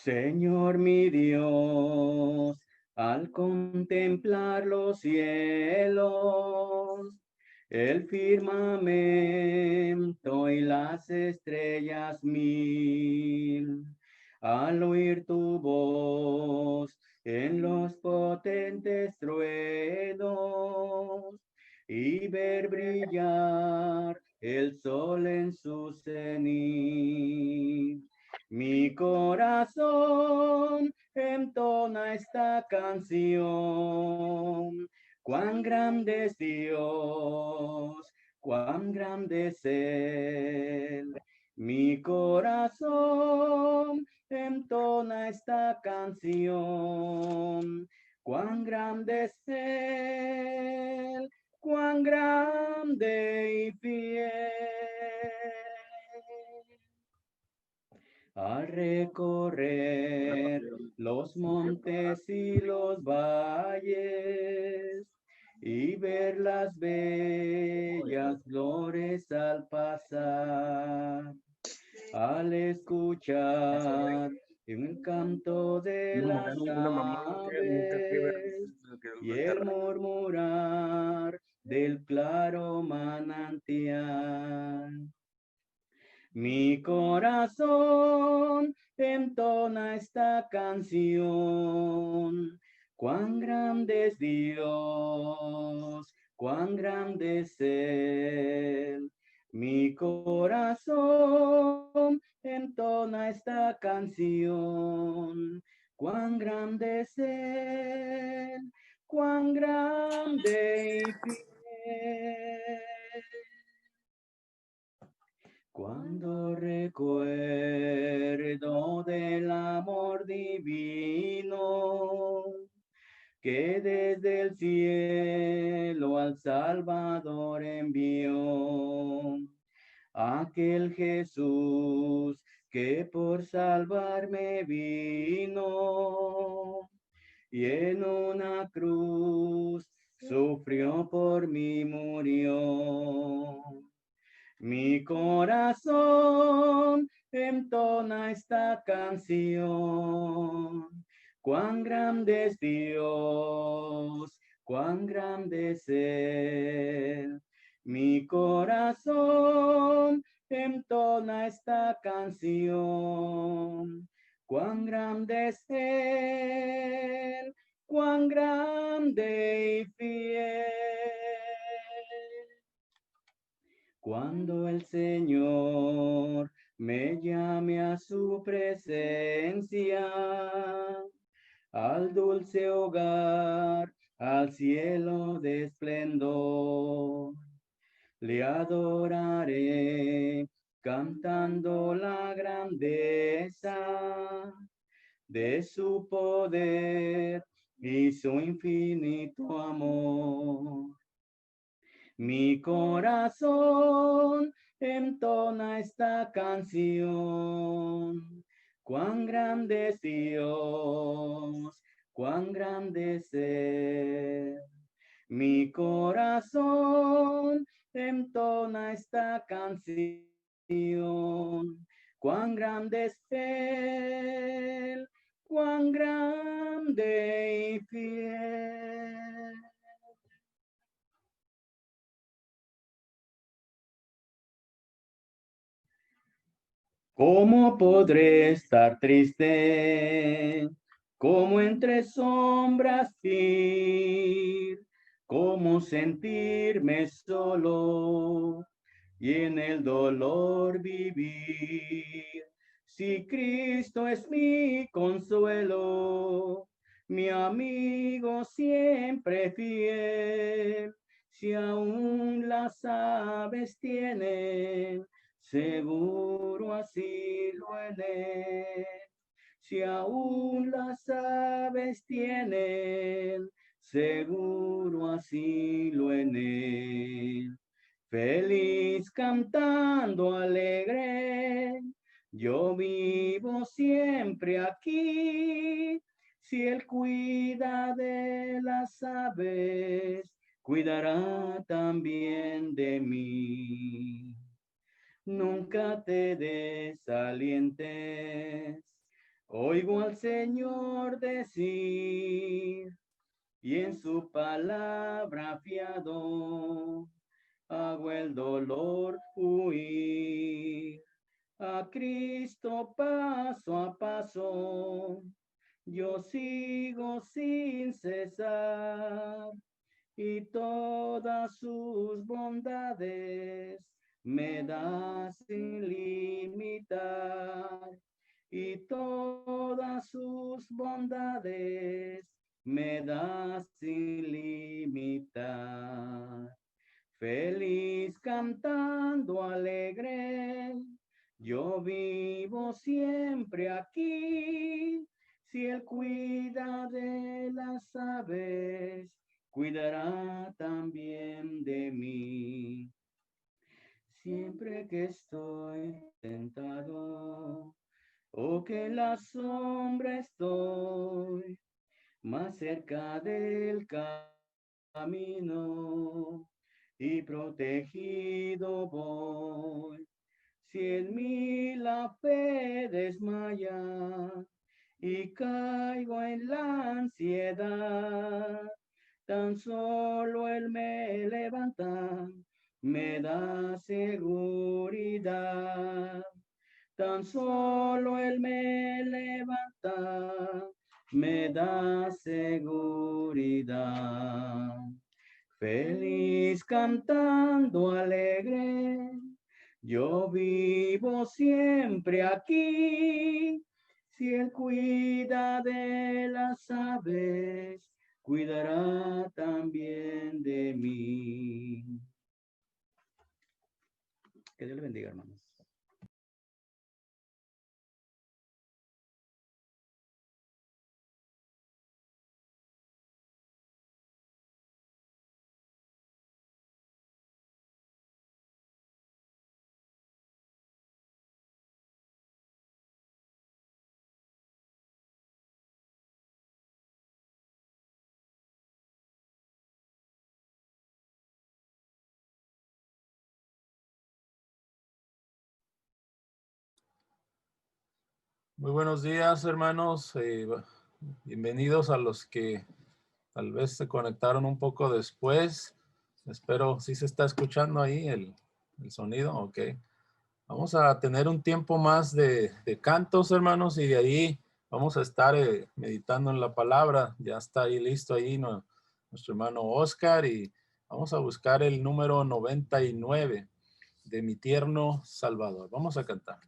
Señor mi Dios, al contemplar los cielos, el firmamento y las estrellas mil, al oír tu voz en los potentes truenos y ver brillar el sol en su cenit. Mi corazón entona esta canción. Cuán grande es Dios, cuán grande es Él. Mi corazón entona esta canción. Cuán grande es Él, cuán grande y fiel. Al recorrer los montes y los valles y ver las bellas flores al pasar, al escuchar el canto de las aves y el murmurar del claro manantial. Mi corazón entona esta canción. Cuán grande es Dios, cuán grande es Él. Mi corazón entona esta canción. Cuán grande es Él, cuán grande y fiel. Cuando recuerdo del amor divino que desde el cielo al Salvador envió, aquel Jesús que por salvarme vino y en una cruz sufrió por mí, murió. Mi corazón entona esta canción. Cuán grande es Dios, cuán grande es Él. Mi corazón entona esta canción. Cuán grande es Él, cuán grande y fiel. Cuando el Señor me llame a su presencia, al dulce hogar, al cielo de esplendor, le adoraré cantando la grandeza de su poder y su infinito amor. Mi corazón entona esta canción. Cuán grande es Dios, cuán grande es Él. Mi corazón entona esta canción. Cuán grande es Él, cuán grande y fiel. ¿Cómo podré estar triste? ¿Cómo entre sombras ir? ¿Cómo sentirme solo y en el dolor vivir? Si Cristo es mi consuelo, mi amigo siempre fiel, si aún las aves tienen seguro asilo en él. Si aún las aves tienen seguro asilo en él. Feliz cantando alegre, yo vivo siempre aquí. Si él cuida de las aves, cuidará también de mí. Nunca te desalientes, Oigo al Señor decir, y en su palabra fiado, hago el dolor huir. A Cristo paso a paso, yo sigo sin cesar, y todas sus bondades me da sin limitar, y todas sus bondades me da sin limitar. Feliz cantando alegre, yo vivo siempre aquí. Si Él cuida de las aves, cuidará también de mí. Siempre que estoy tentado o que en la sombra estoy, más cerca del camino y protegido voy. Si en mí la fe desmaya y caigo en la ansiedad, tan solo Él me levanta, me da seguridad. Tan solo Él me levanta, me da seguridad. Feliz cantando alegre, yo vivo siempre aquí. Si Él cuida de las aves, cuidará también de mí. Que Dios le bendiga, hermanos. Muy buenos días, hermanos. Bienvenidos a los que tal vez se conectaron un poco después. Espero, si se está escuchando ahí el sonido, ok. Vamos a tener un tiempo más de cantos, hermanos, y de ahí vamos a estar meditando en la palabra. Ya está ahí listo ahí nuestro hermano Oscar y vamos a buscar el número 99 de Mi Tierno Salvador. Vamos a cantar.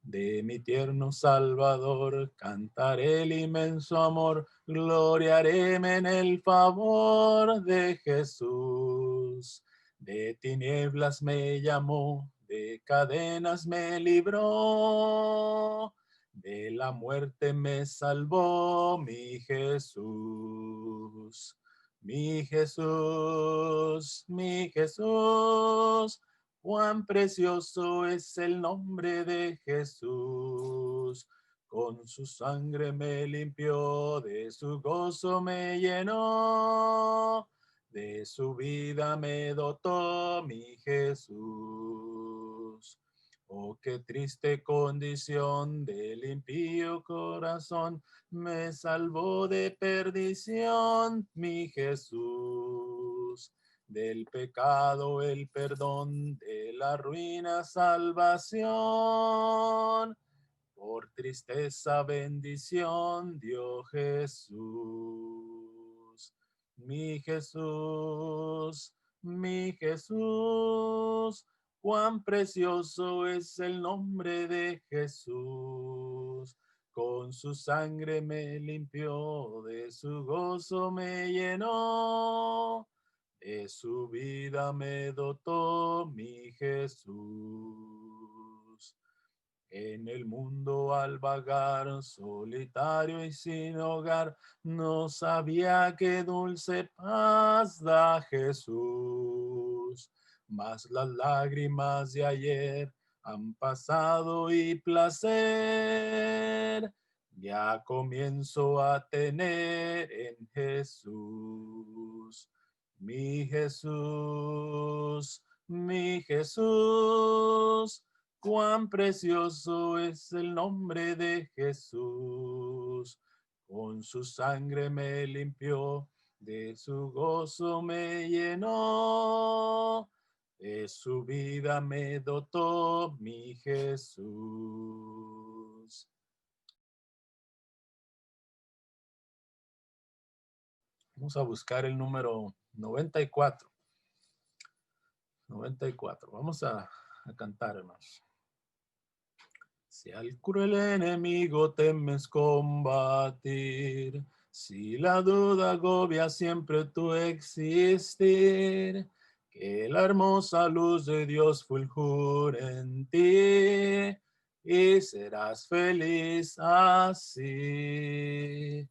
De mi tierno Salvador cantaré el inmenso amor, gloriaréme en el favor de Jesús. De tinieblas me llamó, de cadenas me libró, de la muerte me salvó mi Jesús. Mi Jesús, mi Jesús. Cuán precioso es el nombre de Jesús. Con su sangre me limpió, de su gozo me llenó, de su vida me dotó mi Jesús. Oh, qué triste condición del impío corazón, me salvó de perdición mi Jesús. Del pecado el perdón, de la ruina salvación. Por tristeza bendición dio Jesús. Mi Jesús, mi Jesús. Cuán precioso es el nombre de Jesús. Con su sangre me limpió, de su gozo me llenó. De su vida me dotó mi Jesús. En el mundo al vagar, solitario y sin hogar, no sabía qué dulce paz da Jesús. Mas las lágrimas de ayer han pasado y placer ya comienzo a tener en Jesús. Mi Jesús, mi Jesús. Cuán precioso es el nombre de Jesús. Con su sangre me limpió, de su gozo me llenó. De su vida me dotó mi Jesús. Vamos a buscar el número 94. 94. Vamos a cantar, hermanos. Si al cruel enemigo temes combatir, si la duda agobia siempre tu existir, que la hermosa luz de Dios fulgure en ti y serás feliz así.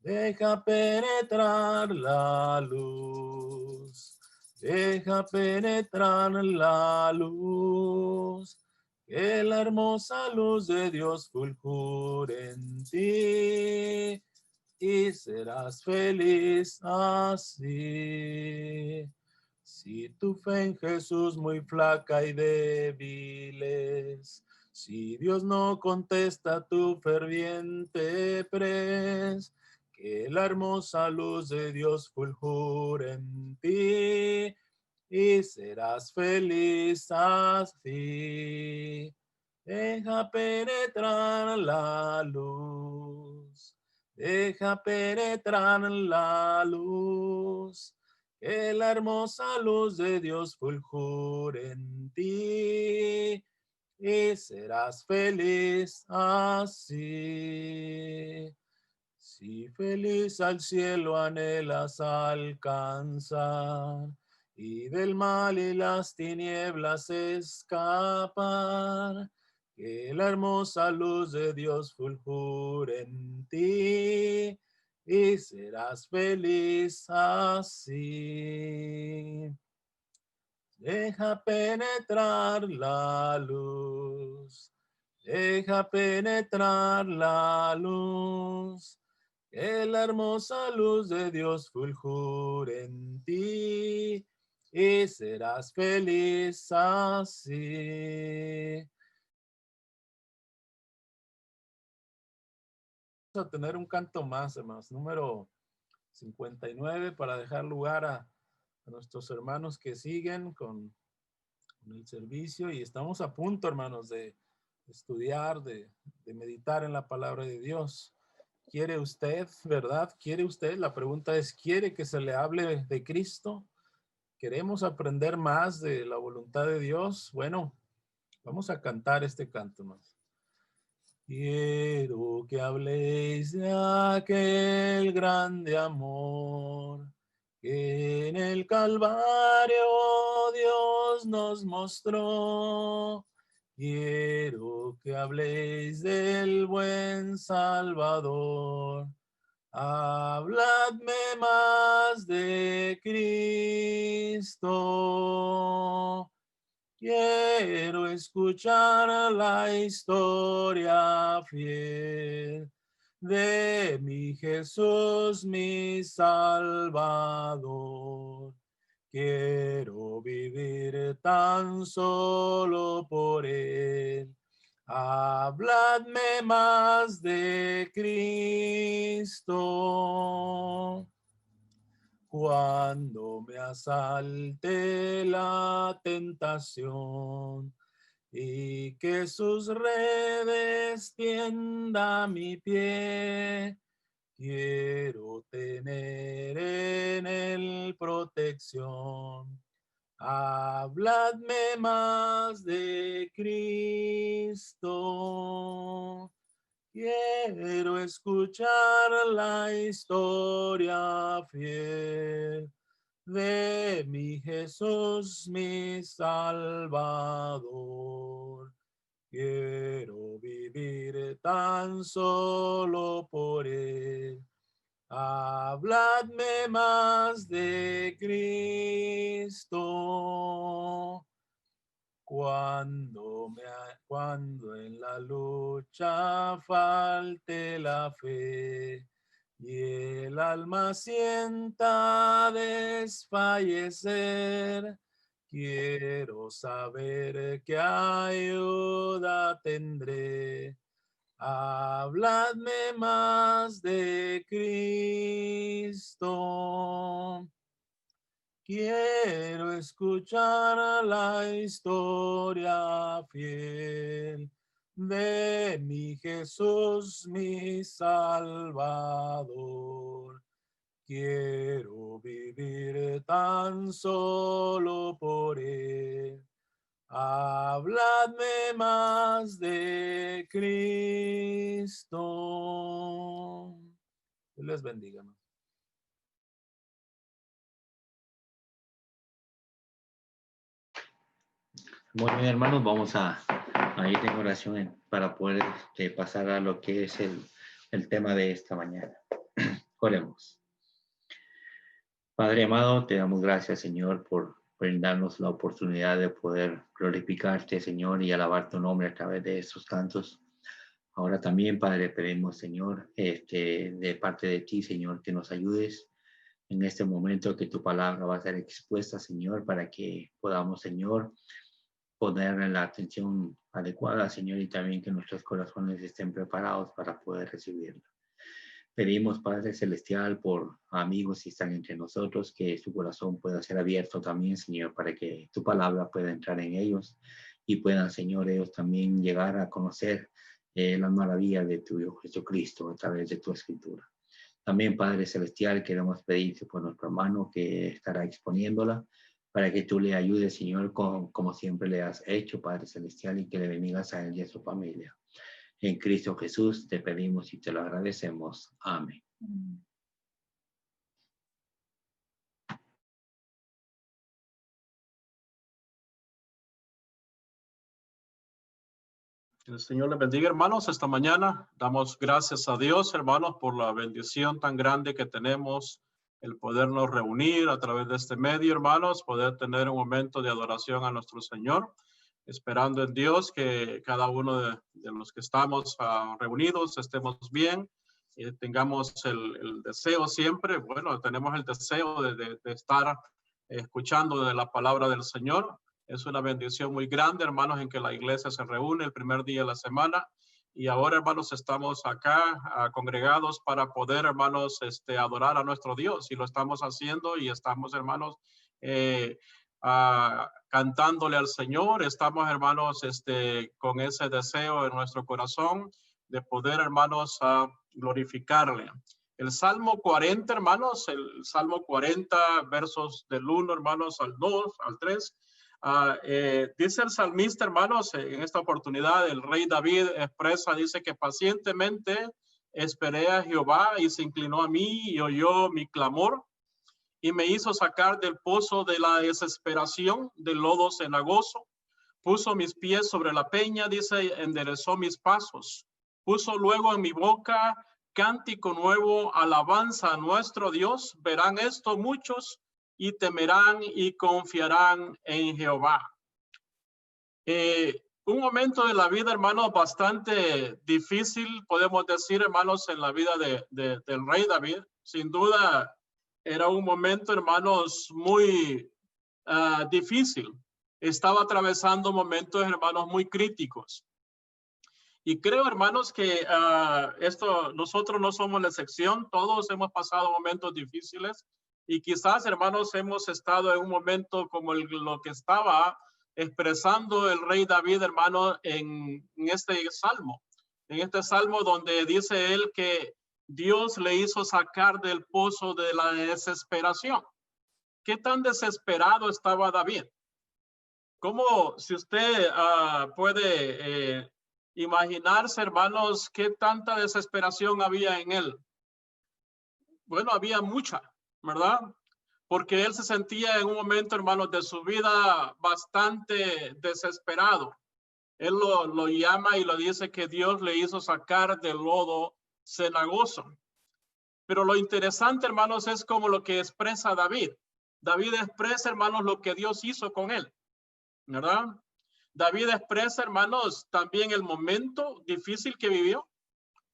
Deja penetrar la luz, deja penetrar la luz. Que la hermosa luz de Dios fulgure en ti y serás feliz así. Si tu fe en Jesús muy flaca y débil es, si Dios no contesta tu ferviente pres, que la hermosa luz de Dios fulgure en ti y serás feliz así. Deja penetrar la luz, deja penetrar la luz, que la hermosa luz de Dios fulgure en ti y serás feliz así. Si feliz al cielo anhelas alcanzar, y del mal y las tinieblas escapar, que la hermosa luz de Dios fulgure en ti y serás feliz así. Deja penetrar la luz, deja penetrar la luz, que la hermosa luz de Dios fulgure en ti y serás feliz así. Vamos a tener un canto más, hermanos, número 59, para dejar lugar a nuestros hermanos que siguen con el servicio, y estamos a punto, hermanos, de estudiar, de meditar en la palabra de Dios. ¿Quiere usted, verdad? ¿Quiere usted? La pregunta es, ¿quiere que se le hable de Cristo? ¿Queremos aprender más de la voluntad de Dios? Bueno, vamos a cantar este canto más. Quiero que habléis de aquel grande amor que en el Calvario Dios nos mostró. Quiero que habléis del buen Salvador. Habladme más de Cristo. Quiero escuchar la historia fiel de mi Jesús, mi Salvador. Quiero vivir tan solo por Él. Habladme más de Cristo. Cuando me asalte la tentación y que sus redes tienda mi pie, quiero tener en él protección. Habladme más de Cristo. Quiero escuchar la historia fiel de mi Jesús, mi Salvador. Quiero vivir tan solo por Él. Habladme más de Cristo. Cuando en la lucha falte la fe y el alma sienta desfallecer, Quiero saber qué ayuda tendré. Habladme más de Cristo. Quiero escuchar la historia fiel de mi Jesús, mi Salvador. Quiero vivir tan solo por Él. Habladme más de Cristo. Dios les bendiga. Muy bien, hermanos, vamos a ir en oración para poder pasar a lo que es el tema de esta mañana. Oremos. Padre amado, te damos gracias, Señor, por brindarnos la oportunidad de poder glorificarte, Señor, y alabar tu nombre a través de estos cantos. Ahora también, Padre, pedimos, Señor, de parte de ti, Señor, que nos ayudes en este momento que tu palabra va a ser expuesta, Señor, para que podamos, Señor, poner la atención adecuada, Señor, y también que nuestros corazones estén preparados para poder recibirla. Pedimos, Padre Celestial, por amigos que están entre nosotros, que su corazón pueda ser abierto también, Señor, para que tu palabra pueda entrar en ellos y puedan, Señor, ellos también llegar a conocer las maravillas de tu Hijo Jesucristo a través de tu escritura. También, Padre Celestial, queremos pedirte por nuestro hermano que estará exponiéndola, para que tú le ayudes, Señor, como siempre le has hecho, Padre Celestial, y que le bendigas a él y a su familia. En Cristo Jesús te pedimos y te lo agradecemos. Amén. El Señor les bendiga, hermanos. Esta mañana damos gracias a Dios, hermanos, por la bendición tan grande que tenemos, el podernos reunir a través de este medio, hermanos, poder tener un momento de adoración a nuestro Señor, esperando en Dios que cada uno de los que estamos reunidos estemos bien y tengamos el deseo siempre, bueno, tenemos el deseo de estar escuchando de la palabra del Señor. Es una bendición muy grande, hermanos, en que la iglesia se reúne el primer día de la semana. Y ahora, hermanos, estamos acá congregados para poder, hermanos, adorar a nuestro Dios. Y lo estamos haciendo y estamos, hermanos, cantándole al Señor. Estamos, hermanos, con ese deseo en nuestro corazón de poder, hermanos, glorificarle. El Salmo 40, hermanos, el Salmo 40, versos del 1, hermanos, al 2, al 3. Dice el salmista, hermanos, en esta oportunidad el rey David expresa, dice que pacientemente esperé a Jehová y se inclinó a mí y oyó mi clamor y me hizo sacar del pozo de la desesperación, del lodo cenagoso. Puso mis pies sobre la peña, dice, enderezó mis pasos. Puso luego en mi boca cántico nuevo, alabanza a nuestro Dios. Verán esto muchos y temerán y confiarán en Jehová. Un momento de la vida, hermanos, bastante difícil, podemos decir, hermanos, en la vida del rey David. Sin duda, era un momento, hermanos, muy difícil. Estaba atravesando momentos, hermanos, muy críticos. Y creo, hermanos, que nosotros no somos la excepción. Todos hemos pasado momentos difíciles. Y quizás, hermanos, hemos estado en un momento como lo que estaba expresando el rey David, hermano, en este salmo. En este salmo donde dice él que Dios le hizo sacar del pozo de la desesperación. ¿Qué tan desesperado estaba David? ¿Cómo, si usted puede imaginarse, hermanos, qué tanta desesperación había en él? Bueno, había mucha, ¿verdad? Porque él se sentía en un momento, hermanos, de su vida bastante desesperado. Él lo llama y lo dice que Dios le hizo sacar del lodo cenagoso. Pero lo interesante, hermanos, es como lo que expresa David. David expresa, hermanos, lo que Dios hizo con él, ¿verdad? David expresa, hermanos, también el momento difícil que vivió.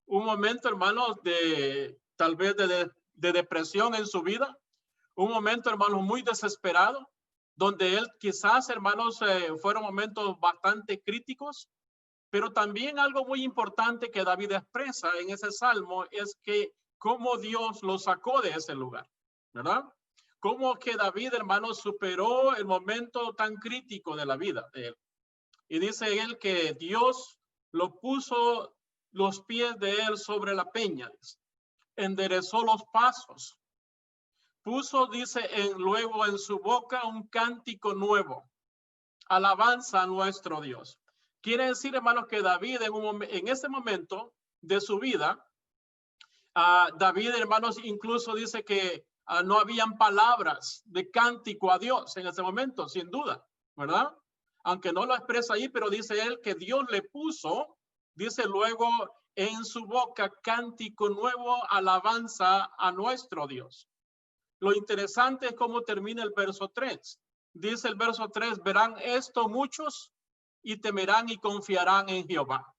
Un momento, hermanos, tal vez de depresión en su vida. Un momento, hermanos, muy desesperado, donde él quizás, hermanos, fueron momentos bastante críticos, pero también algo muy importante que David expresa en ese salmo es que cómo Dios lo sacó de ese lugar, ¿verdad? Cómo que David, hermanos, superó el momento tan crítico de la vida de él. Y dice él que Dios lo puso los pies de él sobre la peña, enderezó los pasos, puso, dice, luego en su boca un cántico nuevo, alabanza a nuestro Dios. Quiere decir, hermanos, que David en ese momento de su vida, David, hermanos, incluso dice que no habían palabras de cántico a Dios en ese momento, sin duda, ¿verdad? Aunque no lo expresa ahí, pero dice él que Dios le puso, dice luego, en su boca cántico nuevo, alabanza a nuestro Dios. Lo interesante es cómo termina el verso 3. Dice el verso 3, verán esto muchos y temerán y confiarán en Jehová.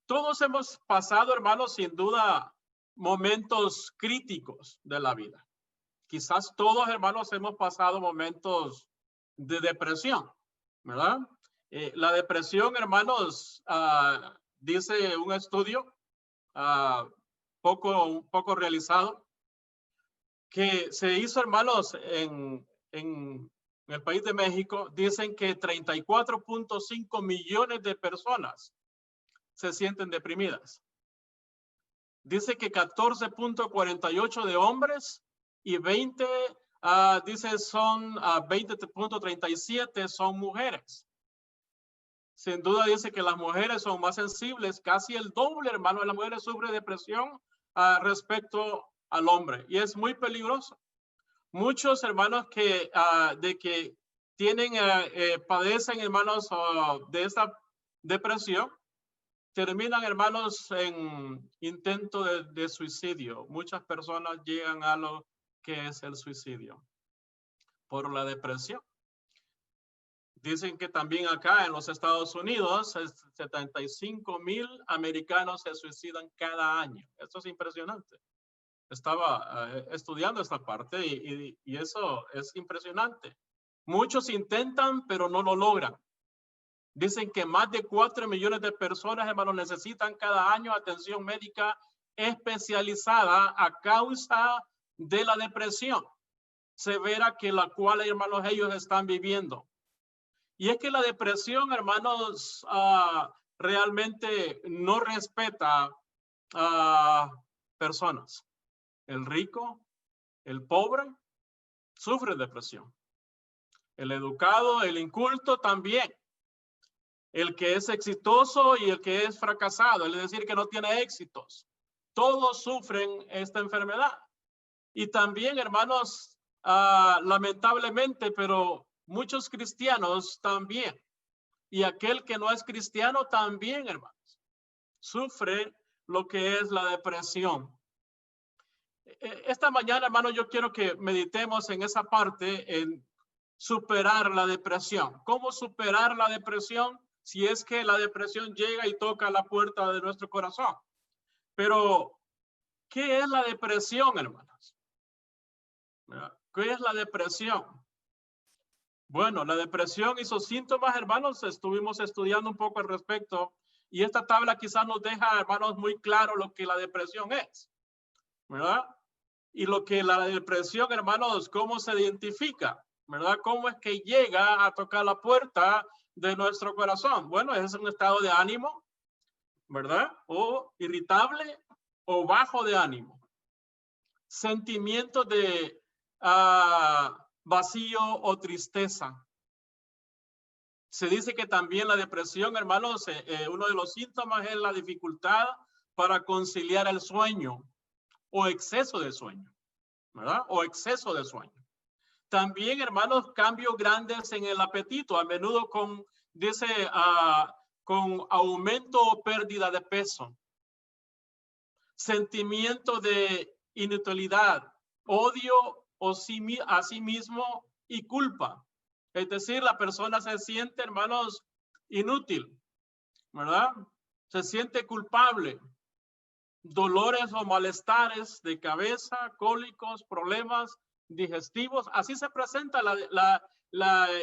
Todos hemos pasado, hermanos, sin duda, momentos críticos de la vida. Quizás todos, hermanos, hemos pasado momentos de depresión, ¿verdad? La depresión, hermanos, dice un estudio un poco realizado, que se hizo, hermanos, en el país de México. Dicen que 34.5 millones de personas se sienten deprimidas. Dice que 14.48 de hombres y 20, dice son 20.37 son mujeres. Sin duda dice que las mujeres son más sensibles, casi el doble, hermano, de las mujeres sufre depresión respecto al hombre, y es muy peligroso. Muchos hermanos que tienen, padecen, hermanos, de esta depresión, terminan, hermanos, en intento de suicidio. Muchas personas llegan a lo que es el suicidio por la depresión. Dicen que también acá en los Estados Unidos 75,000 americanos se suicidan cada año. Esto es impresionante. Estaba estudiando esta parte y eso es impresionante. Muchos intentan, pero no lo logran. Dicen que más de 4 millones de personas, hermanos, necesitan cada año atención médica especializada a causa de la depresión severa que la cual, hermanos, ellos están viviendo. Y es que la depresión, hermanos, realmente no respeta a personas. El rico, el pobre, sufre depresión. El educado, el inculto también. El que es exitoso y el que es fracasado, es decir, que no tiene éxitos. Todos sufren esta enfermedad. Y también, hermanos, lamentablemente, pero muchos cristianos también. Y aquel que no es cristiano también, hermanos, sufre lo que es la depresión. Esta mañana, hermanos, yo quiero que meditemos en esa parte, en superar la depresión. ¿Cómo superar la depresión? Si es que la depresión llega y toca la puerta de nuestro corazón. Pero, ¿qué es la depresión, hermanos? ¿Qué es la depresión? Bueno, la depresión y sus síntomas, hermanos, estuvimos estudiando un poco al respecto. Y esta tabla quizás nos deja, hermanos, muy claro lo que la depresión es, ¿verdad? Y lo que la depresión, hermanos, cómo se identifica, ¿verdad? ¿Cómo es que llega a tocar la puerta de nuestro corazón? Bueno, es un estado de ánimo, ¿verdad? O irritable o bajo de ánimo. Sentimiento de vacío o tristeza. Se dice que también la depresión, hermanos, uno de los síntomas es la dificultad para conciliar el sueño o exceso de sueño, ¿verdad? O exceso de sueño. También, hermanos, cambios grandes en el apetito, a menudo con aumento o pérdida de peso. Sentimiento de inutilidad, odio a sí mismo y culpa. Es decir, la persona se siente, hermanos, inútil, ¿verdad? Se siente culpable. Dolores o malestares de cabeza, cólicos, problemas digestivos. Así se presenta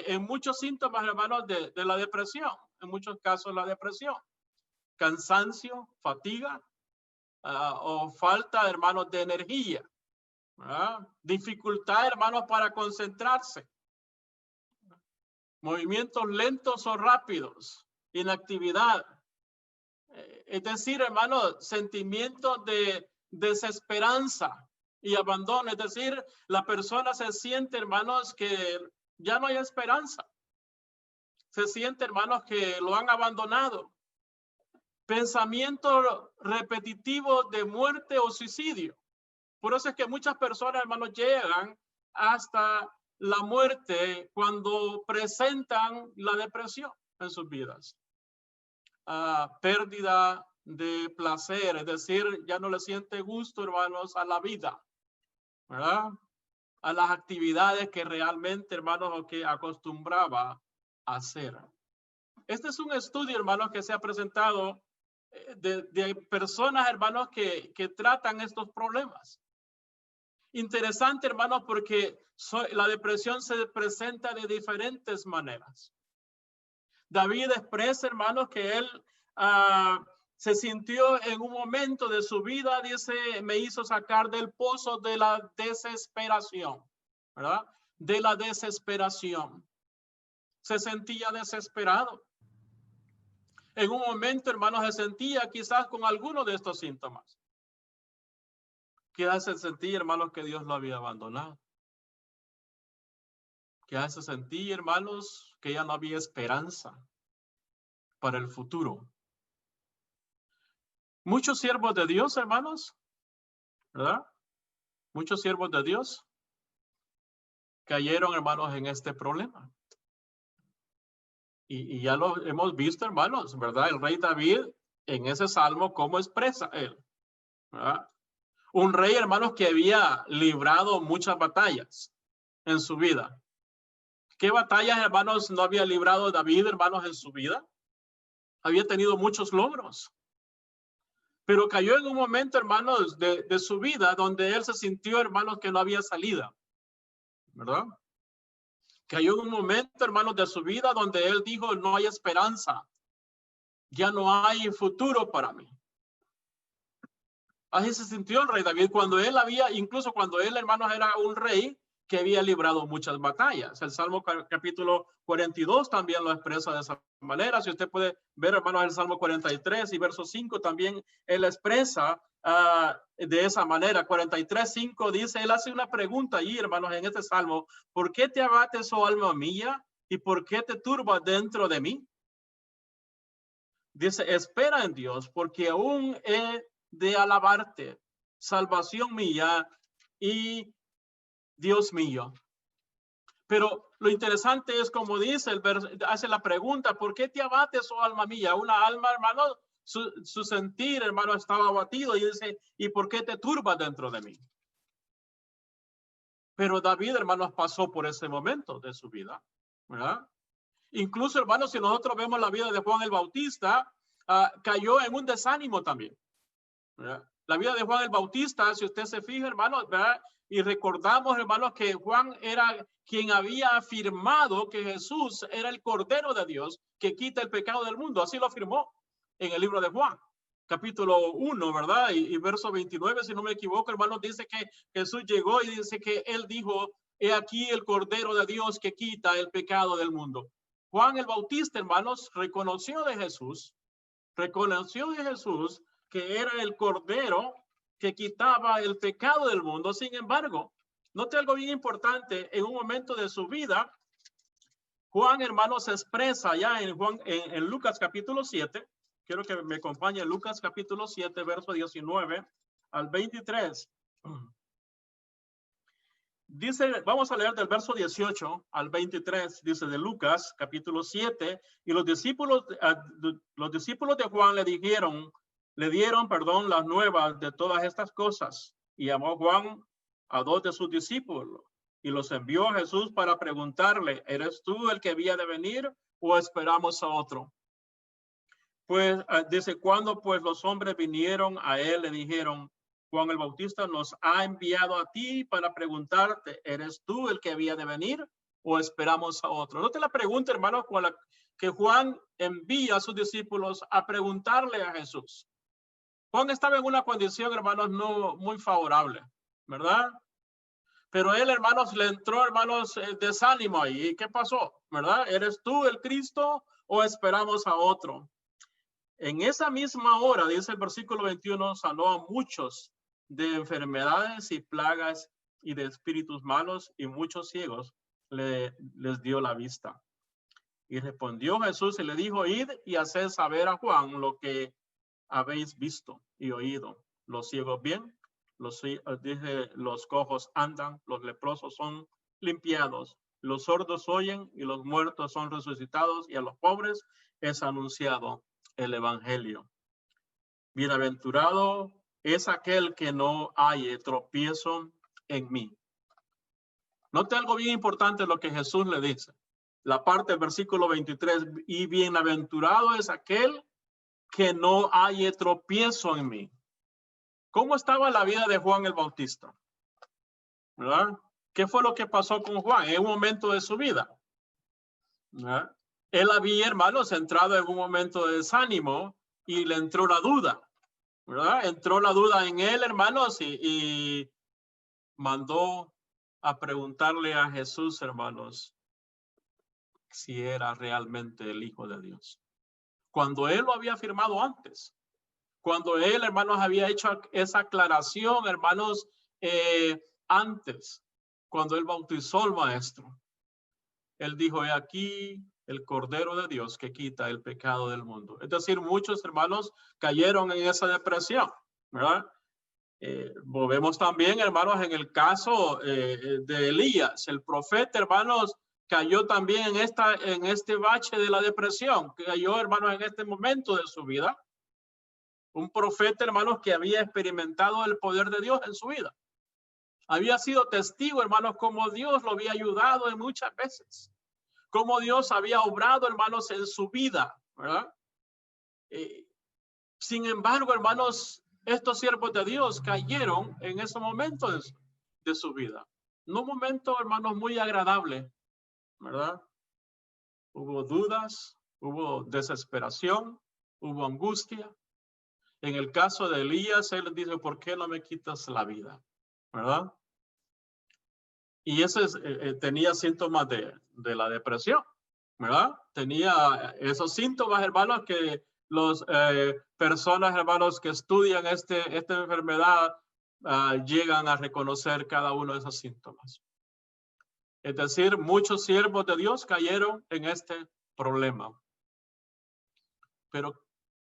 en muchos síntomas, hermanos, de la depresión. En muchos casos la depresión. Cansancio, fatiga o falta, hermanos, de energía. Dificultad, hermanos, para concentrarse. Movimientos lentos o rápidos. Inactividad. Es decir, hermanos, sentimientos de desesperanza y abandono. Es decir, la persona se siente, hermanos, que ya no hay esperanza. Se siente, hermanos, que lo han abandonado. Pensamientos repetitivos de muerte o suicidio. Por eso es que muchas personas, hermanos, llegan hasta la muerte cuando presentan la depresión en sus vidas. Pérdida de placer, es decir, ya no le siente gusto, hermanos, a la vida, ¿verdad? A las actividades que realmente, hermanos, o que acostumbraba a hacer. Este es un estudio, hermanos, que se ha presentado de personas, hermanos, que tratan estos problemas. Interesante, hermanos, porque la depresión se presenta de diferentes maneras. David expresa, hermanos, que él se sintió en un momento de su vida, dice, me hizo sacar del pozo de la desesperación, ¿verdad? De la desesperación. Se sentía desesperado. En un momento, hermanos, se sentía quizás con alguno de estos síntomas. Quizás se sentía, hermanos, que Dios lo había abandonado. Quizás se sentía, hermanos, que ya no había esperanza para el futuro. Muchos siervos de Dios, hermanos, ¿verdad? Muchos siervos de Dios cayeron, hermanos, en este problema. Y ya lo hemos visto, hermanos, ¿verdad? El rey David, en ese salmo, ¿cómo expresa él? ¿Verdad? Un rey, hermanos, que había librado muchas batallas en su vida. ¿Qué batallas, hermanos, no había librado David, hermanos, en su vida? Había tenido muchos logros. Pero cayó en un momento, hermanos, de su vida donde él se sintió, hermanos, que no había salida. ¿Verdad? Cayó en un momento, hermanos, de su vida donde él dijo, no hay esperanza. Ya no hay futuro para mí. Así se sintió el rey David cuando él incluso cuando él, hermanos, era un rey que había librado muchas batallas. El Salmo capítulo 42 también lo expresa de esa manera. Si usted puede ver, hermanos, el Salmo 43 y verso 5 también él expresa de esa manera. 43:5 dice, él hace una pregunta allí, hermanos, en este Salmo. ¿Por qué te abates, oh alma mía? ¿Y por qué te turbas dentro de mí? Dice, espera en Dios, porque aún he de alabarte, salvación mía y Dios mío. Pero lo interesante es como dice, hace la pregunta, ¿por qué te abates, oh alma mía? Una alma, hermano, su sentir, hermano, estaba abatido y dice, ¿y por qué te turbas dentro de mí? Pero David, hermanos, pasó por ese momento de su vida, ¿verdad? Incluso, hermanos, si nosotros vemos la vida de Juan el Bautista, cayó en un desánimo también, ¿verdad? La vida de Juan el Bautista, si usted se fija, hermanos, ¿verdad? Y recordamos, hermanos, que Juan era quien había afirmado que Jesús era el Cordero de Dios que quita el pecado del mundo. Así lo afirmó en el libro de Juan, capítulo 1, ¿verdad? Y verso 29, si no me equivoco, hermanos, dice que Jesús llegó y dice que él dijo, he aquí el Cordero de Dios que quita el pecado del mundo. Juan el Bautista, hermanos, reconoció de Jesús que era el Cordero que quitaba el pecado del mundo. Sin embargo, note algo bien importante, en un momento de su vida, Juan, hermanos, se expresa ya en Lucas capítulo 7, quiero que me acompañe Lucas capítulo 7, verso 19 al 23. Dice, vamos a leer del verso 18 al 23, dice de Lucas capítulo 7, y los discípulos de Juan le dieron, las nuevas de todas estas cosas, y llamó Juan a 2 de sus discípulos y los envió a Jesús para preguntarle, ¿eres tú el que había de venir o esperamos a otro? Pues dice, cuando pues los hombres vinieron a él, le dijeron, Juan el Bautista nos ha enviado a ti para preguntarte, ¿eres tú el que había de venir o esperamos a otro? Note la pregunta, hermanos, con la que Juan envía a sus discípulos a preguntarle a Jesús. Juan estaba en una condición, hermanos, no muy favorable, ¿verdad? Pero él, hermanos, le entró, hermanos, desánimo ahí. ¿Y qué pasó? ¿Verdad? ¿Eres tú el Cristo o esperamos a otro? En esa misma hora, dice el versículo 21, sanó a muchos de enfermedades y plagas y de espíritus malos, y muchos ciegos les dio la vista. Y respondió Jesús y le dijo, id y haced saber a Juan lo que habéis visto y oído. Los ciegos ven, los cojos andan, los leprosos son limpiados, los sordos oyen y los muertos son resucitados, y a los pobres es anunciado el evangelio. Bienaventurado es aquel que no halle tropiezo en mí. Note algo bien importante lo que Jesús le dice. La parte del versículo 23, y bienaventurado es aquel que no halle tropiezo en mí. ¿Cómo estaba la vida de Juan el Bautista? ¿Verdad? ¿Qué fue lo que pasó con Juan en un momento de su vida? ¿Verdad? Él había, hermanos, entrado en un momento de desánimo y le entró la duda, ¿verdad? Entró la duda en él, hermanos, y mandó a preguntarle a Jesús, hermanos, si era realmente el Hijo de Dios. Cuando él lo había afirmado antes, cuando él, hermanos, había hecho esa aclaración, hermanos, antes, cuando él bautizó al maestro, él dijo, he aquí el Cordero de Dios que quita el pecado del mundo. Es decir, muchos hermanos cayeron en esa depresión, ¿verdad? Vemos también, hermanos, en el caso de Elías, el profeta, hermanos, cayó también en este bache de la depresión, cayó, hermanos, en este momento de su vida. Un profeta, hermanos, que había experimentado el poder de Dios en su vida. Había sido testigo, hermanos, como Dios lo había ayudado en muchas veces. Como Dios había obrado, hermanos, en su vida, ¿verdad? Sin embargo, hermanos, estos siervos de Dios cayeron en ese momento de su vida. No un momento, hermanos, muy agradable, ¿verdad? Hubo dudas, hubo desesperación, hubo angustia. En el caso de Elías, él dice, ¿por qué no me quitas la vida? ¿Verdad? Y ese tenía síntomas de la depresión, ¿verdad? Tenía esos síntomas, hermanos, que las personas, hermanos, que estudian esta enfermedad llegan a reconocer cada uno de esos síntomas. Es decir, muchos siervos de Dios cayeron en este problema. Pero,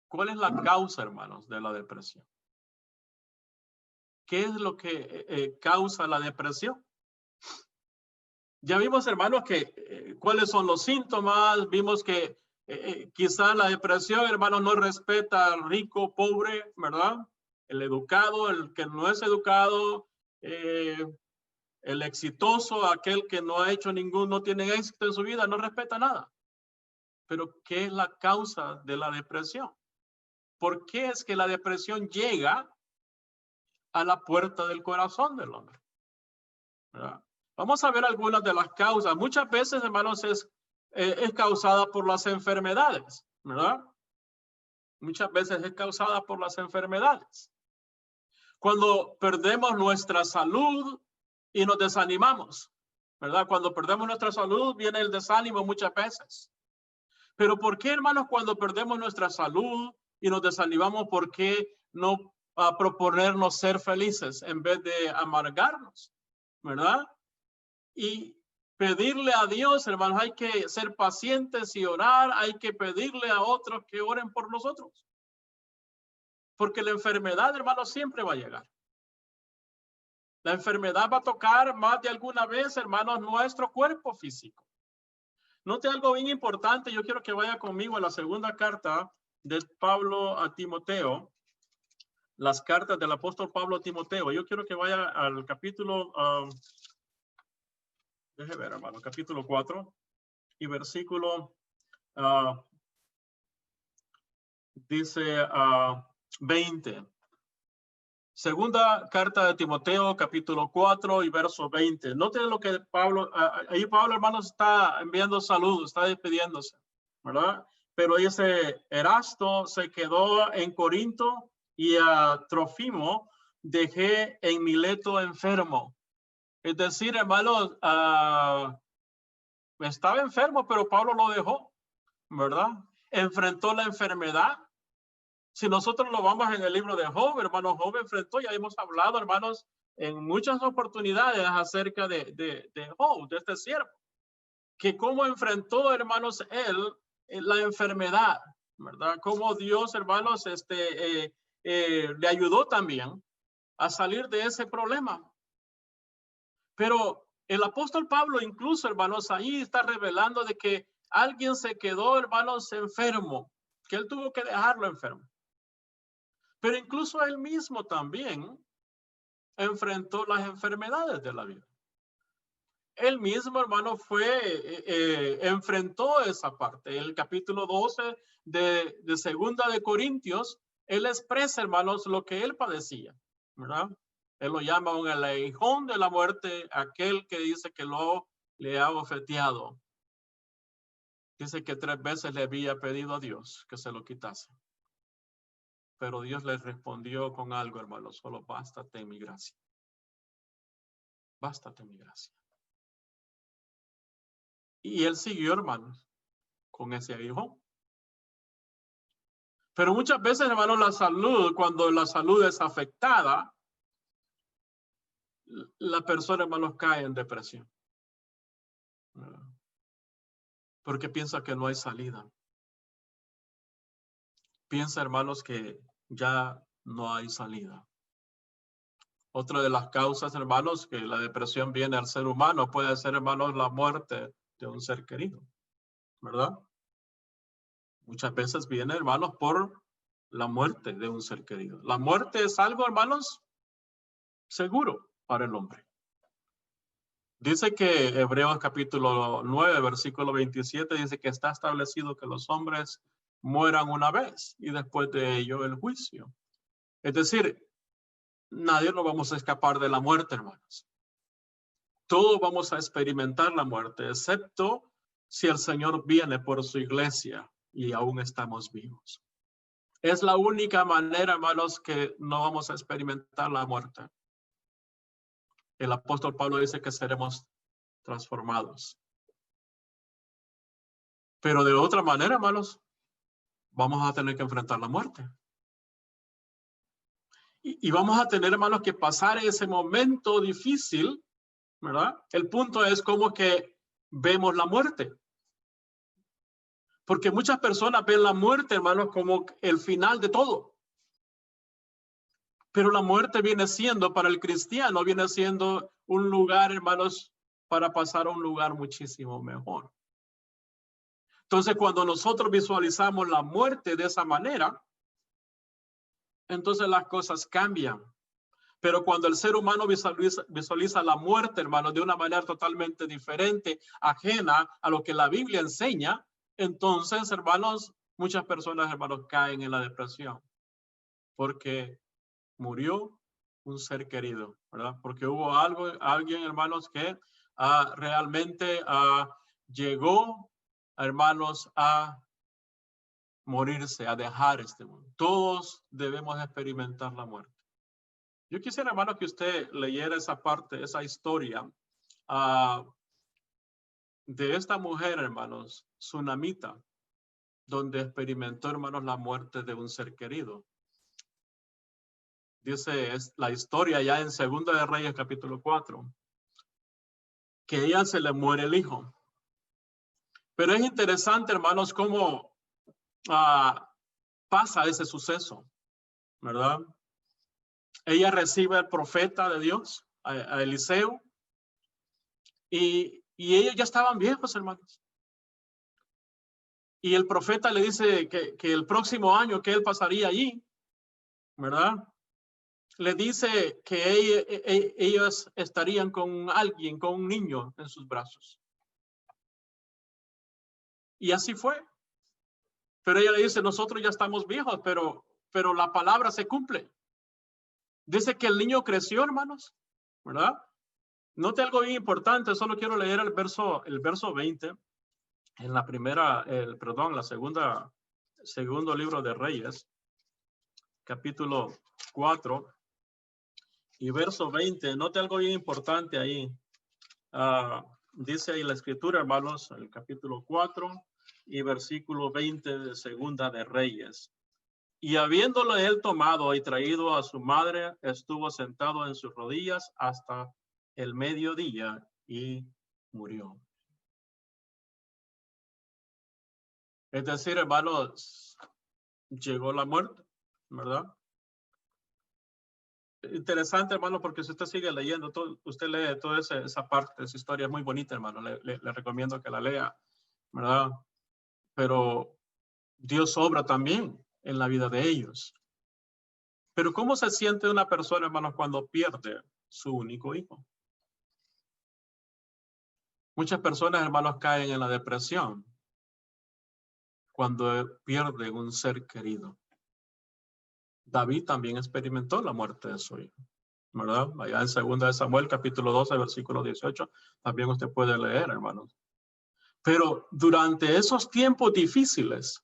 ¿cuál es la causa, hermanos, de la depresión? ¿Qué es lo que causa la depresión? Ya vimos, hermanos, que cuáles son los síntomas. Vimos que quizás la depresión, hermanos, no respeta al rico, pobre, ¿verdad? El educado, el que no es educado, el exitoso, aquel que no ha hecho no tiene éxito en su vida, no respeta nada. Pero, ¿qué es la causa de la depresión? ¿Por qué es que la depresión llega a la puerta del corazón del hombre? ¿Verdad? Vamos a ver algunas de las causas. Muchas veces, hermanos, es causada por las enfermedades, ¿verdad? Muchas veces es causada por las enfermedades. Cuando perdemos nuestra salud y nos desanimamos, ¿verdad? Cuando perdemos nuestra salud viene el desánimo muchas veces. Pero ¿por qué, hermanos, cuando perdemos nuestra salud y nos desanimamos, por qué no proponernos ser felices en vez de amargarnos, ¿verdad? Y pedirle a Dios, hermanos, hay que ser pacientes y orar, hay que pedirle a otros que oren por nosotros. Porque la enfermedad, hermanos, siempre va a llegar. La enfermedad va a tocar más de alguna vez, hermanos, nuestro cuerpo físico. Note algo bien importante, yo quiero que vaya conmigo a la segunda carta de Pablo a Timoteo. Las cartas del apóstol Pablo a Timoteo. Yo quiero que vaya al capítulo... Deje ver, hermano, capítulo 4 y versículo dice 20. Segunda carta de Timoteo, capítulo 4 y verso 20. Noten lo que Pablo, ahí Pablo, hermanos, está enviando saludos, está despidiéndose, ¿verdad? Pero dice, Erasto se quedó en Corinto y a Trófimo dejé en Mileto enfermo. Es decir, hermanos, estaba enfermo, pero Pablo lo dejó, ¿verdad? Enfrentó la enfermedad. Si nosotros lo vamos en el libro de Job, hermanos, Job enfrentó, ya hemos hablado, hermanos, en muchas oportunidades acerca de Job, de este siervo, que cómo enfrentó, hermanos, él la enfermedad, ¿verdad? Cómo Dios, hermanos, le ayudó también a salir de ese problema. Pero el apóstol Pablo, incluso, hermanos, ahí está revelando de que alguien se quedó, hermanos, enfermo, que él tuvo que dejarlo enfermo. Pero incluso él mismo también enfrentó las enfermedades de la vida. Él mismo, hermano, enfrentó esa parte. En el capítulo 12 de Segunda de Corintios, él expresa, hermanos, lo que él padecía, ¿verdad? Él lo llama un aguijón de la muerte, aquel que dice que le ha ofeteado. Dice que 3 veces le había pedido a Dios que se lo quitase. Pero Dios le respondió con algo, hermano, solo bástate en mi gracia. Bástate en mi gracia. Y él siguió, hermanos, con ese aguijón. Pero muchas veces, hermanos, la salud, cuando la salud es afectada, la persona, hermanos, cae en depresión. Porque piensa que no hay salida. Piensa, hermanos, que ya no hay salida. Otra de las causas, hermanos, que la depresión viene al ser humano puede ser, hermanos, la muerte de un ser querido, ¿verdad? Muchas veces viene, hermanos, por la muerte de un ser querido. La muerte es algo, hermanos, seguro para el hombre. Dice que Hebreos capítulo 9, versículo 27, dice que está establecido que los hombres mueran una vez y después de ello el juicio. Es decir, nadie nos vamos a escapar de la muerte, hermanos. Todos vamos a experimentar la muerte, excepto si el Señor viene por su iglesia y aún estamos vivos. Es la única manera, hermanos, que no vamos a experimentar la muerte. El apóstol Pablo dice que seremos transformados. Pero de otra manera, hermanos, vamos a tener que enfrentar la muerte. Y vamos a tener, hermanos, que pasar ese momento difícil, ¿verdad? El punto es cómo que vemos la muerte. Porque muchas personas ven la muerte, hermanos, como el final de todo. Pero la muerte viene siendo, para el cristiano, viene siendo un lugar, hermanos, para pasar a un lugar muchísimo mejor. Entonces, cuando nosotros visualizamos la muerte de esa manera, entonces las cosas cambian. Pero cuando el ser humano visualiza la muerte, hermanos, de una manera totalmente diferente, ajena a lo que la Biblia enseña, entonces, hermanos, muchas personas, hermanos, caen en la depresión. Porque murió un ser querido, ¿verdad? Porque hubo alguien, hermanos, que realmente llegó, hermanos, a morirse, a dejar este mundo. Todos debemos experimentar la muerte. Yo quisiera, hermano, que usted leyera esa parte, esa historia de esta mujer, hermanos, tsunamita, donde experimentó, hermanos, la muerte de un ser querido. Dice la historia ya en Segunda de Reyes, capítulo 4, que a ella se le muere el hijo. Pero es interesante, hermanos, cómo pasa ese suceso, ¿verdad? Ella recibe al profeta de Dios, a Eliseo, y ellos ya estaban viejos, hermanos. Y el profeta le dice que el próximo año que él pasaría allí, ¿verdad? Le dice que ellos estarían con alguien, con un niño en sus brazos. Y así fue. Pero ella le dice, nosotros ya estamos viejos, pero la palabra se cumple. Dice que el niño creció, hermanos, ¿verdad? Note algo bien importante, solo quiero leer el verso 20 en la primera, segundo libro de Reyes, capítulo 4 y verso 20. Note algo bien importante ahí. Dice ahí la escritura, hermanos, el capítulo 4 y versículo 20 de segunda de Reyes. Y habiéndolo él tomado y traído a su madre, estuvo sentado en sus rodillas hasta el mediodía y murió. Es decir, hermanos, llegó la muerte, ¿verdad? Interesante, hermano, porque si usted sigue leyendo, usted lee toda esa parte, esa historia es muy bonita, hermano. Le recomiendo que la lea, ¿verdad? Pero Dios obra también en la vida de ellos. Pero ¿cómo se siente una persona, hermano, cuando pierde su único hijo? Muchas personas, hermanos, caen en la depresión cuando pierden un ser querido. David también experimentó la muerte de su hijo, ¿verdad? Allá en 2 de Samuel, capítulo 12, versículo 18, también usted puede leer, hermanos. Pero durante esos tiempos difíciles,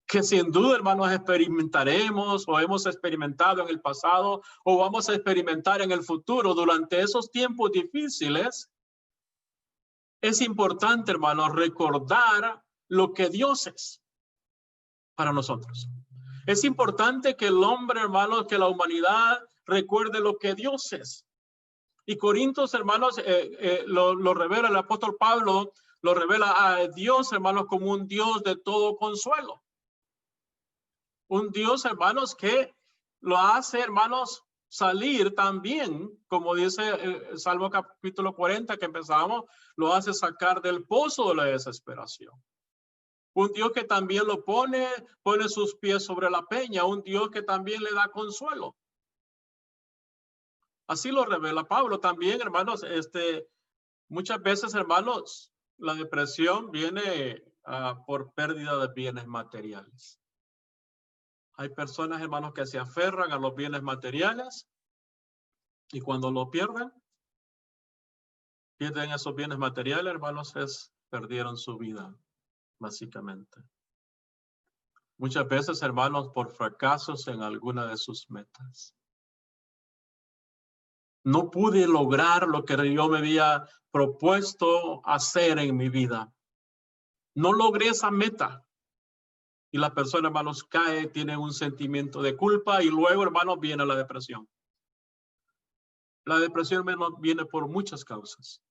que sin duda, hermanos, experimentaremos o hemos experimentado en el pasado o vamos a experimentar en el futuro, durante esos tiempos difíciles, es importante, hermanos, recordar lo que Dios es para nosotros. Es importante que el hombre, hermanos, que la humanidad recuerde lo que Dios es. Y Corintios, hermanos, lo revela el apóstol Pablo, lo revela a Dios, hermanos, como un Dios de todo consuelo. Un Dios, hermanos, que lo hace, hermanos, salir también, como dice el Salmo capítulo 40 que empezamos, lo hace sacar del pozo de la desesperación. Un Dios que también lo pone sus pies sobre la peña, un Dios que también le da consuelo. Así lo revela Pablo también, hermanos. Muchas veces, hermanos, la depresión viene por pérdida de bienes materiales. Hay personas, hermanos, que se aferran a los bienes materiales y cuando lo pierden esos bienes materiales, hermanos, perdieron su vida, básicamente. Muchas veces, hermanos, por fracasos en alguna de sus metas. No pude lograr lo que yo me había propuesto hacer en mi vida. No logré esa meta. Y la persona, hermanos, cae, tiene un sentimiento de culpa y luego, hermanos, viene la depresión. La depresión, hermanos, viene por muchas causas.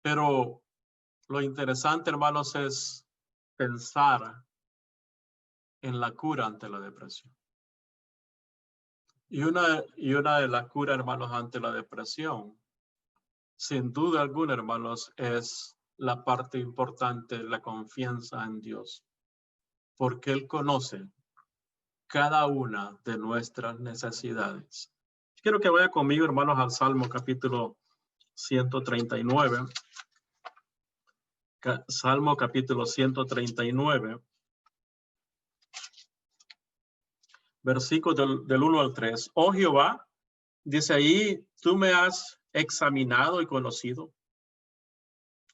Pero lo interesante, hermanos, es pensar en la cura ante la depresión. Y una de las curas, hermanos, ante la depresión, sin duda alguna, hermanos, es la parte importante, la confianza en Dios. Porque Él conoce cada una de nuestras necesidades. Quiero que vaya conmigo, hermanos, al Salmo capítulo 139. Salmo capítulo 139. Versículos del 1 al 3. Oh Jehová, dice ahí, tú me has examinado y conocido.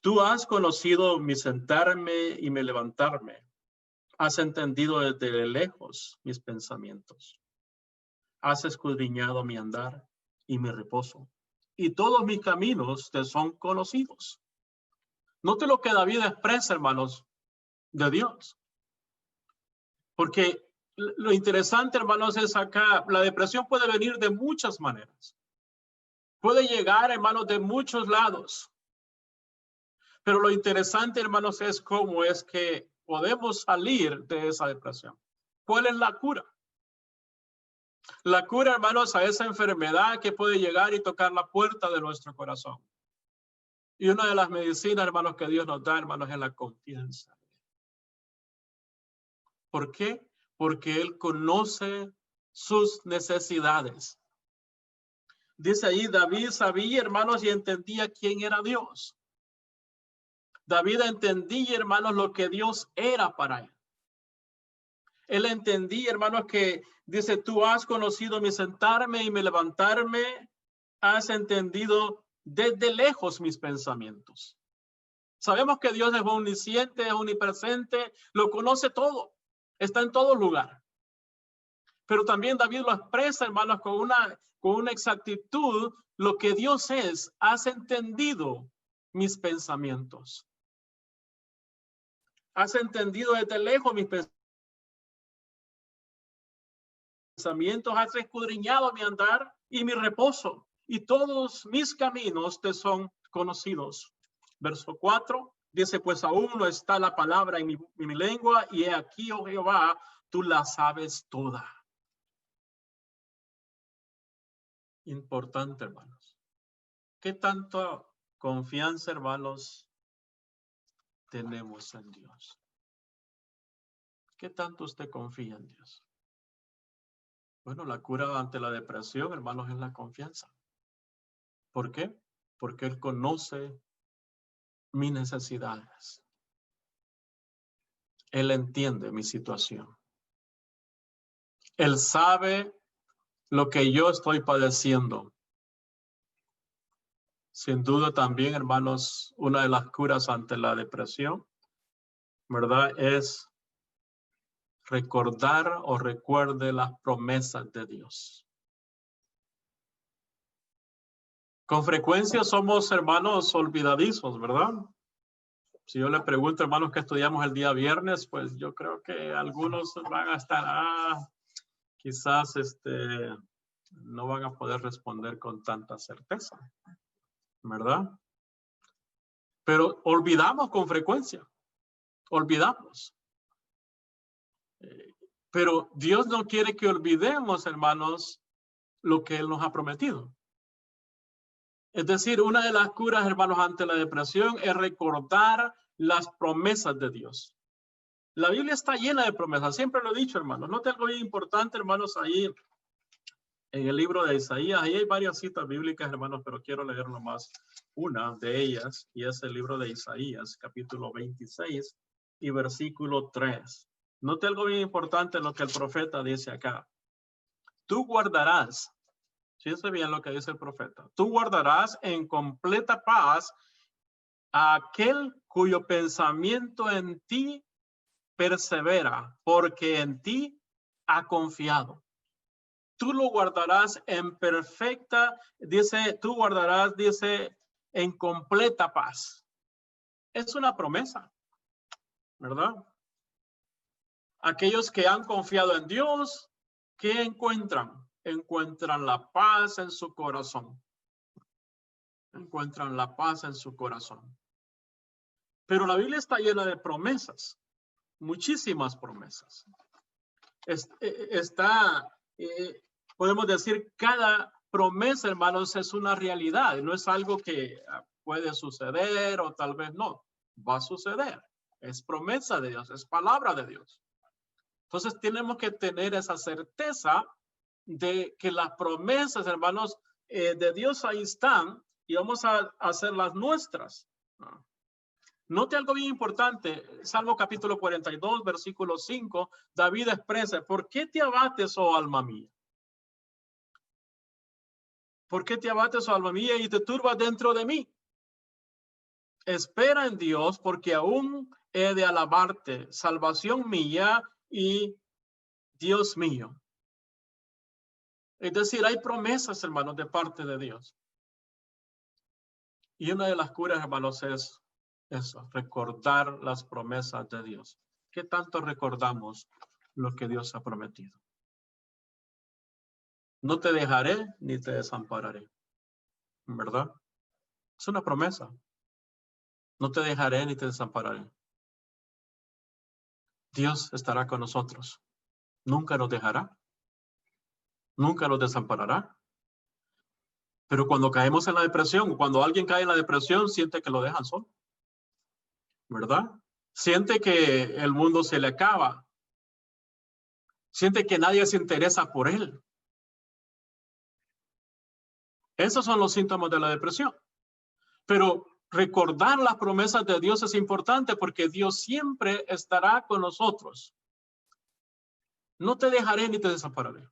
Tú has conocido mi sentarme y mi levantarme. Has entendido desde lejos mis pensamientos. Has escudriñado mi andar y mi reposo. Y todos mis caminos te son conocidos. Note lo que David expresa, hermanos, de Dios. Porque lo interesante, hermanos, es acá, la depresión puede venir de muchas maneras. Puede llegar, hermanos, de muchos lados. Pero lo interesante, hermanos, es cómo es que podemos salir de esa depresión. ¿Cuál es la cura? La cura, hermanos, a esa enfermedad que puede llegar y tocar la puerta de nuestro corazón. Y una de las medicinas, hermanos, que Dios nos da, hermanos, es la confianza. ¿Por qué? Porque Él conoce sus necesidades. Dice ahí, David sabía, hermanos, y entendía quién era Dios. David entendía, hermanos, lo que Dios era para él. Él entendía, hermanos, que dice, tú has conocido mi sentarme y mi levantarme, has entendido desde lejos mis pensamientos. Sabemos que Dios es omnisciente, es omnipresente, lo conoce todo, está en todo lugar. Pero también David lo expresa, hermanos, con una exactitud, lo que Dios es, has entendido mis pensamientos. Has entendido desde lejos mis pensamientos, has escudriñado mi andar y mi reposo, y todos mis caminos te son conocidos. Verso 4 dice, pues aún no está la palabra en mi lengua, y he aquí, oh Jehová, tú la sabes toda. Importante, hermanos. ¿Qué tanta confianza, hermanos, tenemos en Dios? ¿Qué tanto usted confía en Dios? Bueno, la cura ante la depresión, hermanos, es la confianza. ¿Por qué? Porque Él conoce mis necesidades. Él entiende mi situación. Él sabe lo que yo estoy padeciendo. Sin duda también, hermanos, una de las curas ante la depresión, ¿verdad? Es recordar o recuerde las promesas de Dios. Con frecuencia somos, hermanos, olvidadizos, ¿verdad? Si yo le pregunto, hermanos, ¿qué estudiamos el día viernes? Pues yo creo que algunos van a estar, quizás no van a poder responder con tanta certeza, ¿verdad? Pero olvidamos con frecuencia, olvidamos. Pero Dios no quiere que olvidemos, hermanos, lo que Él nos ha prometido. Es decir, una de las curas, hermanos, ante la depresión es recordar las promesas de Dios. La Biblia está llena de promesas, siempre lo he dicho, hermanos. Note algo bien importante, hermanos, ahí en el libro de Isaías. Ahí hay varias citas bíblicas, hermanos, pero quiero leer nomás una de ellas, y es el libro de Isaías, capítulo 26 y versículo 3. Note algo bien importante en lo que el profeta dice acá. Tú guardarás, fíjense bien lo que dice el profeta, tú guardarás en completa paz a aquel cuyo pensamiento en ti persevera, porque en ti ha confiado. Tú lo guardarás en perfecta, dice, tú guardarás, dice, en completa paz. Es una promesa, ¿verdad? Aquellos que han confiado en Dios, ¿qué encuentran? Encuentran la paz en su corazón. Encuentran la paz en su corazón. Pero la Biblia está llena de promesas, muchísimas promesas. Podemos decir, cada promesa, hermanos, es una realidad. No es algo que puede suceder o tal vez no. Va a suceder. Es promesa de Dios, es palabra de Dios. Entonces tenemos que tener esa certeza de que las promesas, hermanos, de Dios ahí están y vamos a hacerlas nuestras. Note algo bien importante. Salmo capítulo 42, versículo 5. David expresa, ¿por qué te abates, oh alma mía? ¿Por qué te abates, oh alma mía, y te turbas dentro de mí? Espera en Dios, porque aún he de alabarte, salvación mía y Dios mío. Es decir, hay promesas, hermanos, de parte de Dios. Y una de las curas, hermanos, es eso, recordar las promesas de Dios. ¿Qué tanto recordamos lo que Dios ha prometido? No te dejaré ni te desampararé, ¿verdad? Es una promesa. No te dejaré ni te desampararé. Dios estará con nosotros. Nunca nos dejará. Nunca nos desamparará. Pero cuando caemos en la depresión, cuando alguien cae en la depresión, siente que lo dejan solo, ¿verdad? Siente que el mundo se le acaba. Siente que nadie se interesa por él. Esos son los síntomas de la depresión. Pero recordar las promesas de Dios es importante porque Dios siempre estará con nosotros. No te dejaré ni te desampararé.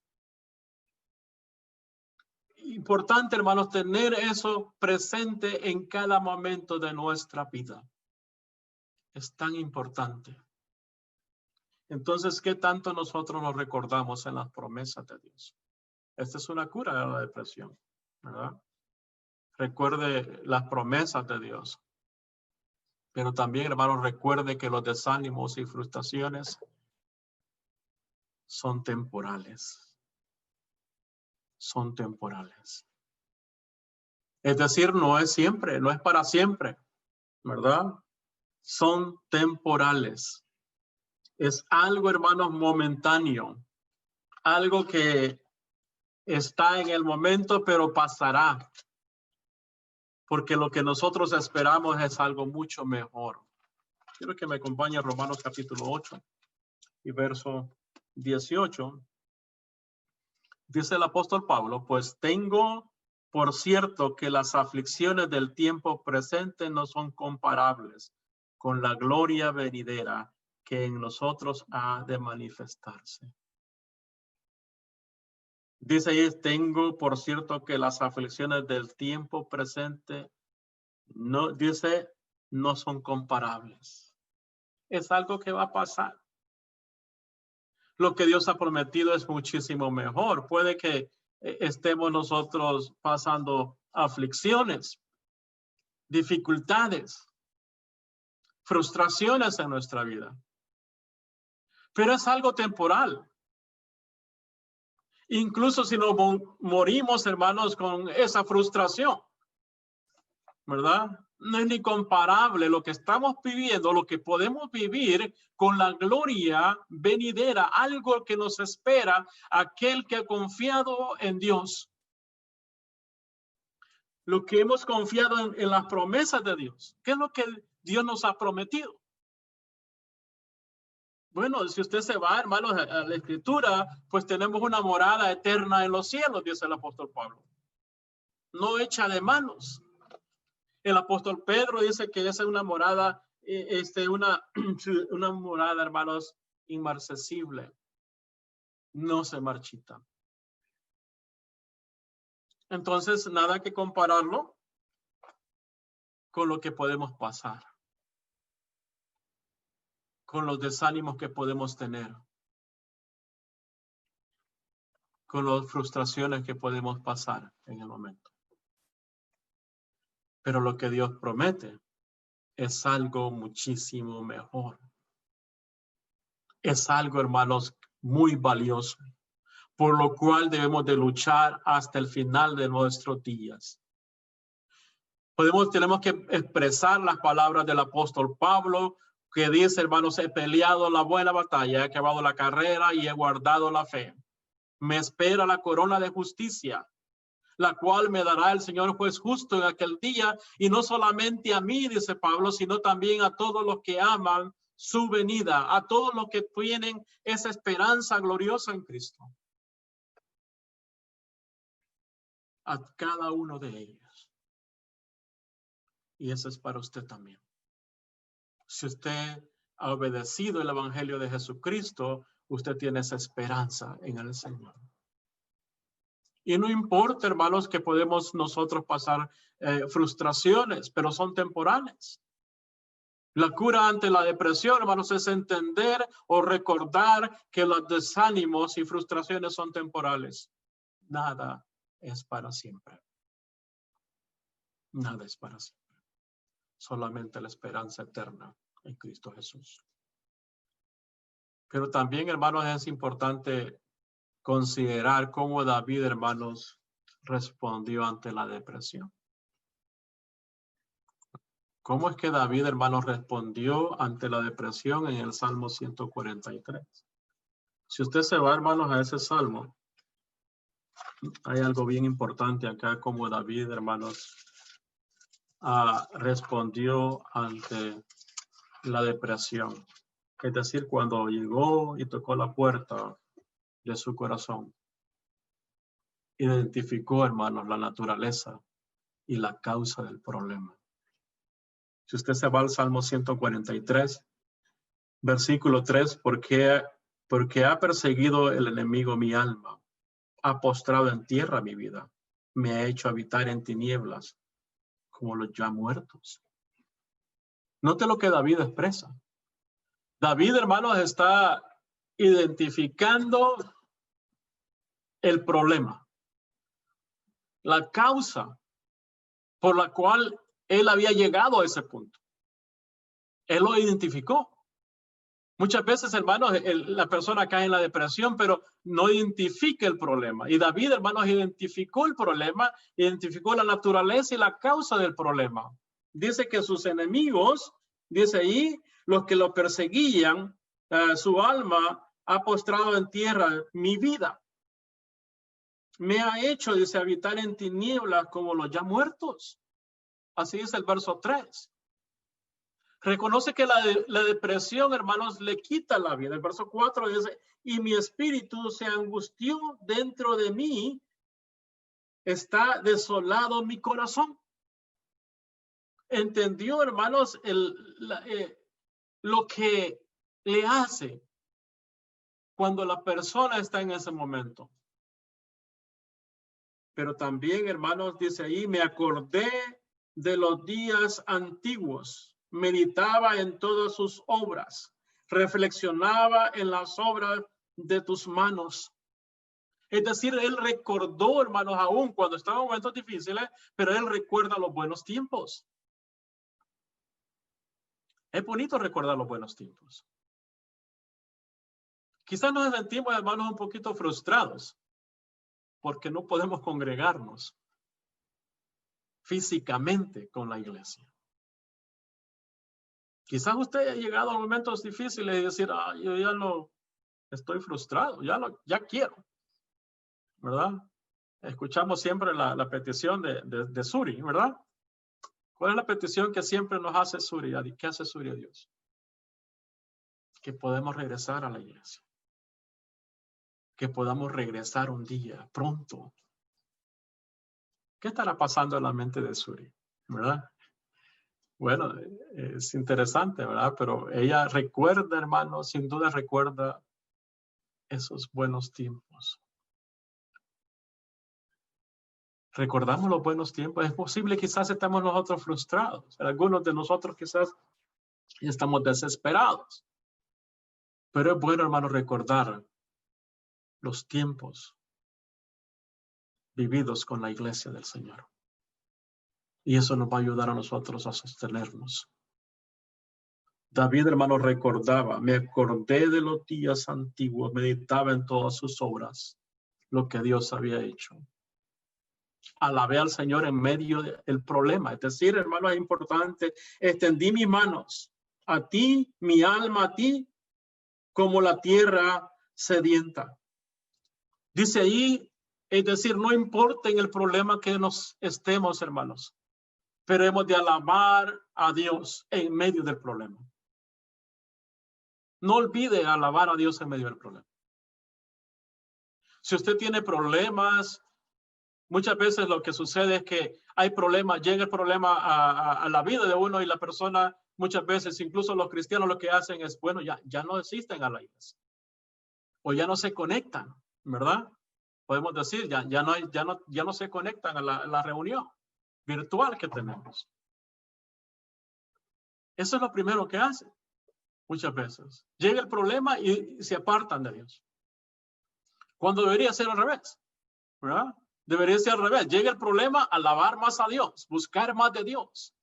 Importante, hermanos, tener eso presente en cada momento de nuestra vida. Es tan importante. Entonces, ¿qué tanto nosotros nos recordamos en las promesas de Dios? Esta es una cura de la depresión, ¿verdad? Recuerde las promesas de Dios. Pero también, hermanos, recuerde que los desánimos y frustraciones son temporales. Son temporales. Es decir, no es siempre, no es para siempre, ¿verdad? Son temporales. Es algo, hermanos, momentáneo. Algo que está en el momento, pero pasará. Porque lo que nosotros esperamos es algo mucho mejor. Quiero que me acompañe a Romanos capítulo 8 y verso 18. Dice el apóstol Pablo, pues tengo por cierto que las aflicciones del tiempo presente no son comparables con la gloria venidera que en nosotros ha de manifestarse. Dice ahí, tengo por cierto que las aflicciones del tiempo presente no, dice, no son comparables. Es algo que va a pasar. Lo que Dios ha prometido es muchísimo mejor. Puede que estemos nosotros pasando aflicciones, dificultades, frustraciones en nuestra vida. Pero es algo temporal. Incluso si nos morimos, hermanos, con esa frustración, ¿verdad? No es ni comparable lo que estamos viviendo, lo que podemos vivir con la gloria venidera, algo que nos espera aquel que ha confiado en Dios. Lo que hemos confiado en las promesas de Dios. ¿Qué es lo que Dios nos ha prometido? Bueno, si usted se va, hermanos, a la Escritura, pues tenemos una morada eterna en los cielos, dice el apóstol Pablo. No hecha de manos. El apóstol Pedro dice que esa es una morada, una morada, hermanos, inmarcesible. No se marchita. Entonces, nada que compararlo con lo que podemos pasar. Con los desánimos que podemos tener. Con las frustraciones que podemos pasar en el momento. Pero lo que Dios promete es algo muchísimo mejor. Es algo, hermanos, muy valioso, por lo cual debemos de luchar hasta el final de nuestros días. Tenemos que expresar las palabras del apóstol Pablo, que dice, hermanos, he peleado la buena batalla, he acabado la carrera y he guardado la fe. Me espera la corona de justicia, la cual me dará el Señor juez justo en aquel día, y no solamente a mí, dice Pablo, sino también a todos los que aman su venida, a todos los que tienen esa esperanza gloriosa en Cristo. A cada uno de ellos. Y eso es para usted también. Si usted ha obedecido el evangelio de Jesucristo, usted tiene esa esperanza en el Señor. Y no importa, hermanos, que podemos nosotros pasar frustraciones, pero son temporales. La cura ante la depresión, hermanos, es entender o recordar que los desánimos y frustraciones son temporales. Nada es para siempre. Nada es para siempre. Solamente la esperanza eterna en Cristo Jesús. Pero también, hermanos, es importante considerar cómo David, hermanos, respondió ante la depresión. ¿Cómo es que David, hermanos, respondió ante la depresión en el Salmo 143? Si usted se va, hermanos, a ese Salmo, hay algo bien importante acá, como David, hermanos, respondió ante la depresión. Es decir, cuando llegó y tocó la puerta de su corazón, identificó, hermanos, la naturaleza y la causa del problema. Si usted se va al Salmo 143, versículo 3, ¿por qué porque ha perseguido el enemigo mi alma, ha postrado en tierra mi vida, me ha hecho habitar en tinieblas como los ya muertos. Note lo que David expresa. David, hermanos, está identificando el problema, la causa por la cual él había llegado a ese punto. Él lo identificó. Muchas veces, hermanos, la persona cae en la depresión, pero no identifica el problema. Y David, hermanos, identificó el problema, identificó la naturaleza y la causa del problema. Dice que sus enemigos, dice ahí, los que lo perseguían, su alma ha postrado en tierra mi vida. Me ha hecho, dice, habitar en tinieblas como los ya muertos. Así dice el verso 3. Reconoce que la depresión, hermanos, le quita la vida. El verso 4 dice, y mi espíritu se angustió dentro de mí, está desolado mi corazón. Entendió, hermanos, lo que le hace cuando la persona está en ese momento. Pero también, hermanos, dice ahí, me acordé de los días antiguos. Meditaba en todas sus obras, reflexionaba en las obras de tus manos. Es decir, él recordó, hermanos, aún cuando estaba en momentos difíciles, pero él recuerda los buenos tiempos. Es bonito recordar los buenos tiempos. Quizás nos sentimos, hermanos, un poquito frustrados porque no podemos congregarnos físicamente con la iglesia. Quizás usted haya llegado a momentos difíciles y decir, yo ya no estoy frustrado, ya quiero, ¿verdad? Escuchamos siempre la petición de Suri, ¿verdad? ¿Cuál es la petición que siempre nos hace Suri? ¿Qué hace Suri a Dios? Que podamos regresar a la iglesia. Que podamos regresar un día, pronto. ¿Qué estará pasando en la mente de Suri? ¿Verdad? Bueno, es interesante, ¿verdad? Pero ella recuerda, hermanos, sin duda recuerda esos buenos tiempos. Recordamos los buenos tiempos. Es posible, quizás estamos nosotros frustrados. Algunos de nosotros quizás estamos desesperados. Pero es bueno, hermanos, recordar los tiempos vividos con la iglesia del Señor. Y eso nos va a ayudar a nosotros a sostenernos. David, hermano, recordaba, me acordé de los días antiguos, meditaba en todas sus obras, lo que Dios había hecho. Alabé al Señor en medio del problema. Es decir, hermano, es importante, extendí mis manos a ti, mi alma a ti, como la tierra sedienta. Dice ahí, es decir, no importa en el problema que nos estemos, hermanos, pero hemos de alabar a Dios en medio del problema. No olvide alabar a Dios en medio del problema. Si usted tiene problemas, muchas veces lo que sucede es que hay problemas, llega el problema a la vida de uno y la persona, muchas veces, incluso los cristianos lo que hacen es, bueno, ya no asisten a la iglesia. O ya no se conectan, ¿verdad? Podemos decir, ya no se conectan a la reunión virtual que tenemos. Eso es lo primero que hacen muchas veces. Llega el problema y se apartan de Dios. Cuando debería ser al revés, ¿verdad? Debería ser al revés. Llega el problema, alabar más a Dios, buscar más de Dios.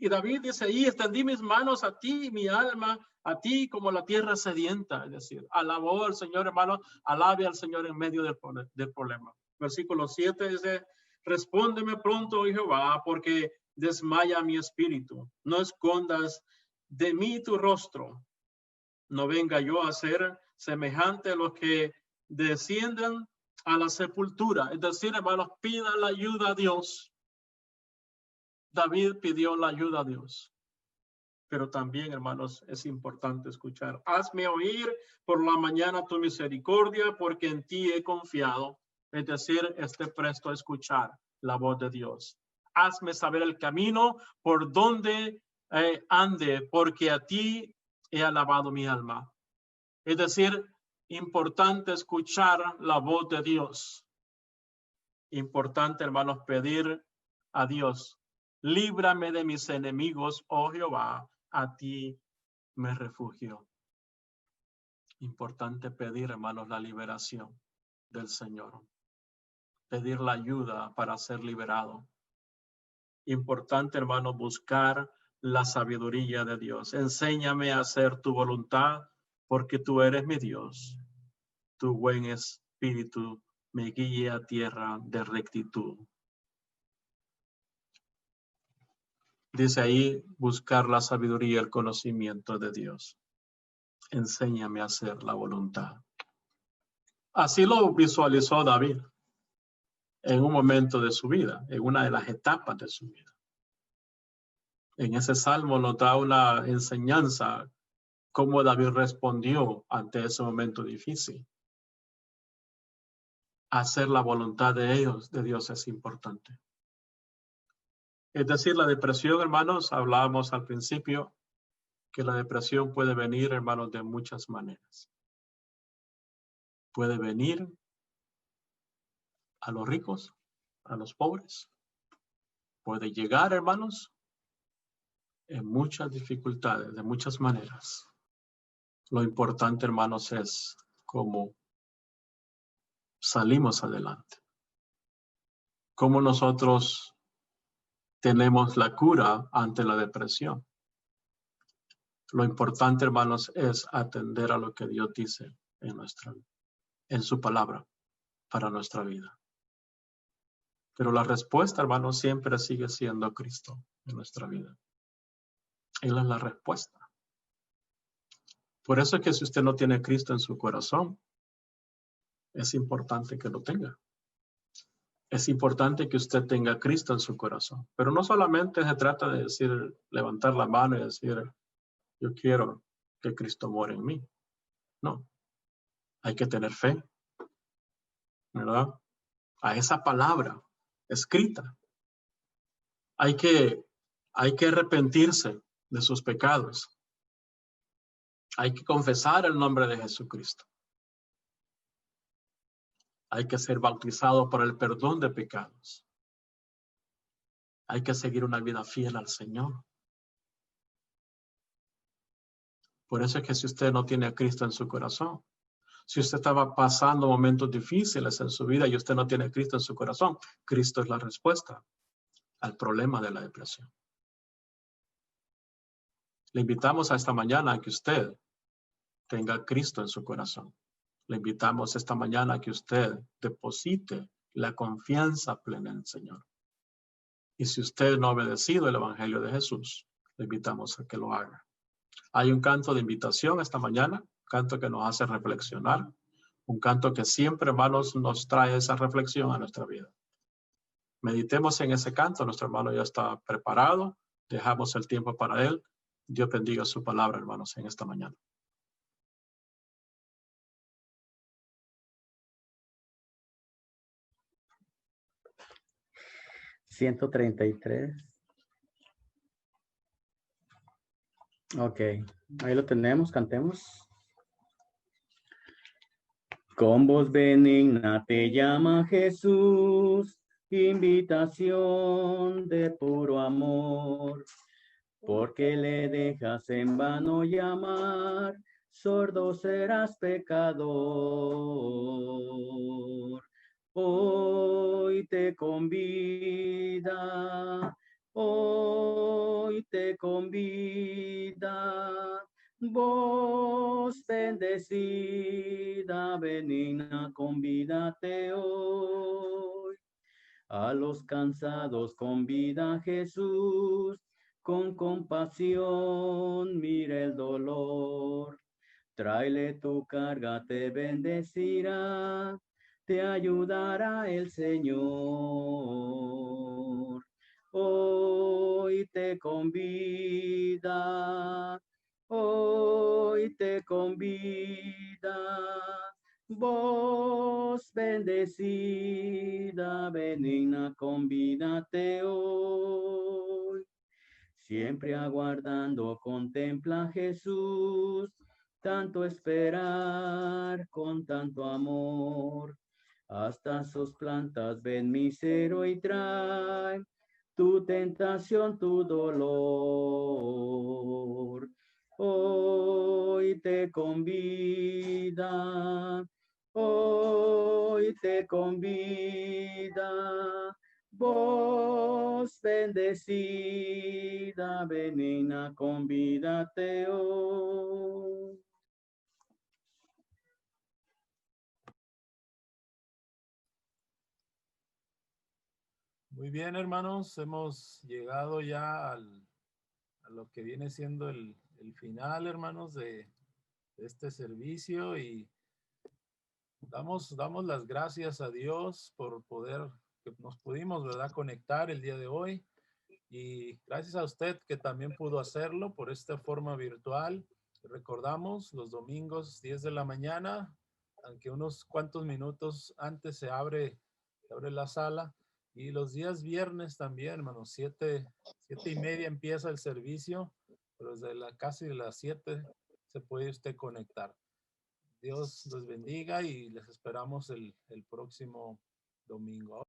Y David dice ahí, extendí mis manos a ti, mi alma, a ti como la tierra sedienta. Es decir, alabó al Señor, hermano, alabe al Señor en medio del problema. Versículo 7 dice, respóndeme pronto, oh Jehová, porque desmaya mi espíritu. No escondas de mí tu rostro. No venga yo a ser semejante a los que descienden a la sepultura. Es decir, hermanos, pida la ayuda a Dios. David pidió la ayuda a Dios. Pero también, hermanos, es importante escuchar. Hazme oír por la mañana tu misericordia, porque en ti he confiado. Es decir, esté presto a escuchar la voz de Dios. Hazme saber el camino por donde ande, porque a ti he alabado mi alma. Es decir, importante escuchar la voz de Dios. Importante, hermanos, pedir a Dios, líbrame de mis enemigos, oh Jehová, a ti me refugio. Importante pedir, hermanos, la liberación del Señor. Pedir la ayuda para ser liberado. Importante, hermanos, buscar la sabiduría de Dios. Enséñame a hacer tu voluntad, porque tú eres mi Dios. Tu buen espíritu me guía a tierra de rectitud. Dice ahí, buscar la sabiduría y el conocimiento de Dios. Enséñame a hacer la voluntad. Así lo visualizó David en un momento de su vida, en una de las etapas de su vida. En ese salmo nos da una enseñanza cómo David respondió ante ese momento difícil. Hacer la voluntad de Dios es importante. Es decir, la depresión, hermanos, hablábamos al principio que la depresión puede venir, hermanos, de muchas maneras. Puede venir a los ricos, a los pobres. Puede llegar, hermanos, en muchas dificultades, de muchas maneras. Lo importante, hermanos, es cómo salimos adelante. Cómo nosotros tenemos la cura ante la depresión. Lo importante, hermanos, es atender a lo que Dios dice en su palabra para nuestra vida. Pero la respuesta, hermanos, siempre sigue siendo Cristo en nuestra vida. Él es la respuesta. Por eso es que si usted no tiene Cristo en su corazón, es importante que lo tenga. Es importante que usted tenga Cristo en su corazón. Pero no solamente se trata de decir, levantar la mano y decir, yo quiero que Cristo more en mí. No. Hay que tener fe, ¿verdad? A esa palabra escrita. Hay que arrepentirse de sus pecados. Hay que confesar el nombre de Jesucristo. Hay que ser bautizado por el perdón de pecados. Hay que seguir una vida fiel al Señor. Por eso es que si usted no tiene a Cristo en su corazón, si usted estaba pasando momentos difíciles en su vida y usted no tiene a Cristo en su corazón, Cristo es la respuesta al problema de la depresión. Le invitamos a esta mañana a que usted tenga a Cristo en su corazón. Le invitamos esta mañana a que usted deposite la confianza plena en el Señor. Y si usted no ha obedecido el Evangelio de Jesús, le invitamos a que lo haga. Hay un canto de invitación esta mañana, un canto que nos hace reflexionar, un canto que siempre, hermanos, nos trae esa reflexión a nuestra vida. Meditemos en ese canto, nuestro hermano ya está preparado, dejamos el tiempo para él. Dios bendiga su palabra, hermanos, en esta mañana. $133. Ok, ahí lo tenemos, cantemos. Con voz benigna te llama Jesús, invitación de puro amor. Porque le dejas en vano llamar, sordo serás pecador. Hoy te convida, voz bendecida, benigna, convídate hoy. A los cansados convida Jesús, con compasión mira el dolor. Tráele tu carga, te bendecirá, te ayudará el Señor. Hoy te convida, voz bendecida, benigna, convídate hoy. Siempre aguardando, contempla a Jesús, tanto esperar con tanto amor. Hasta sus plantas ven mi cero y trae tu tentación, tu dolor. Hoy te convida, hoy te convida. Vos bendecida, benigna, convídate hoy. Muy bien, hermanos, hemos llegado ya a lo que viene siendo el final, hermanos, de este servicio, y damos las gracias a Dios por poder, que nos pudimos, ¿verdad?, conectar el día de hoy. Y gracias a usted que también pudo hacerlo por esta forma virtual. Recordamos, los domingos 10 de la mañana, aunque unos cuantos minutos antes se abre la sala. Y los días viernes también, hermanos, 7:30 empieza el servicio, pero desde casi las 7 se puede usted conectar. Dios los bendiga y les esperamos el próximo domingo.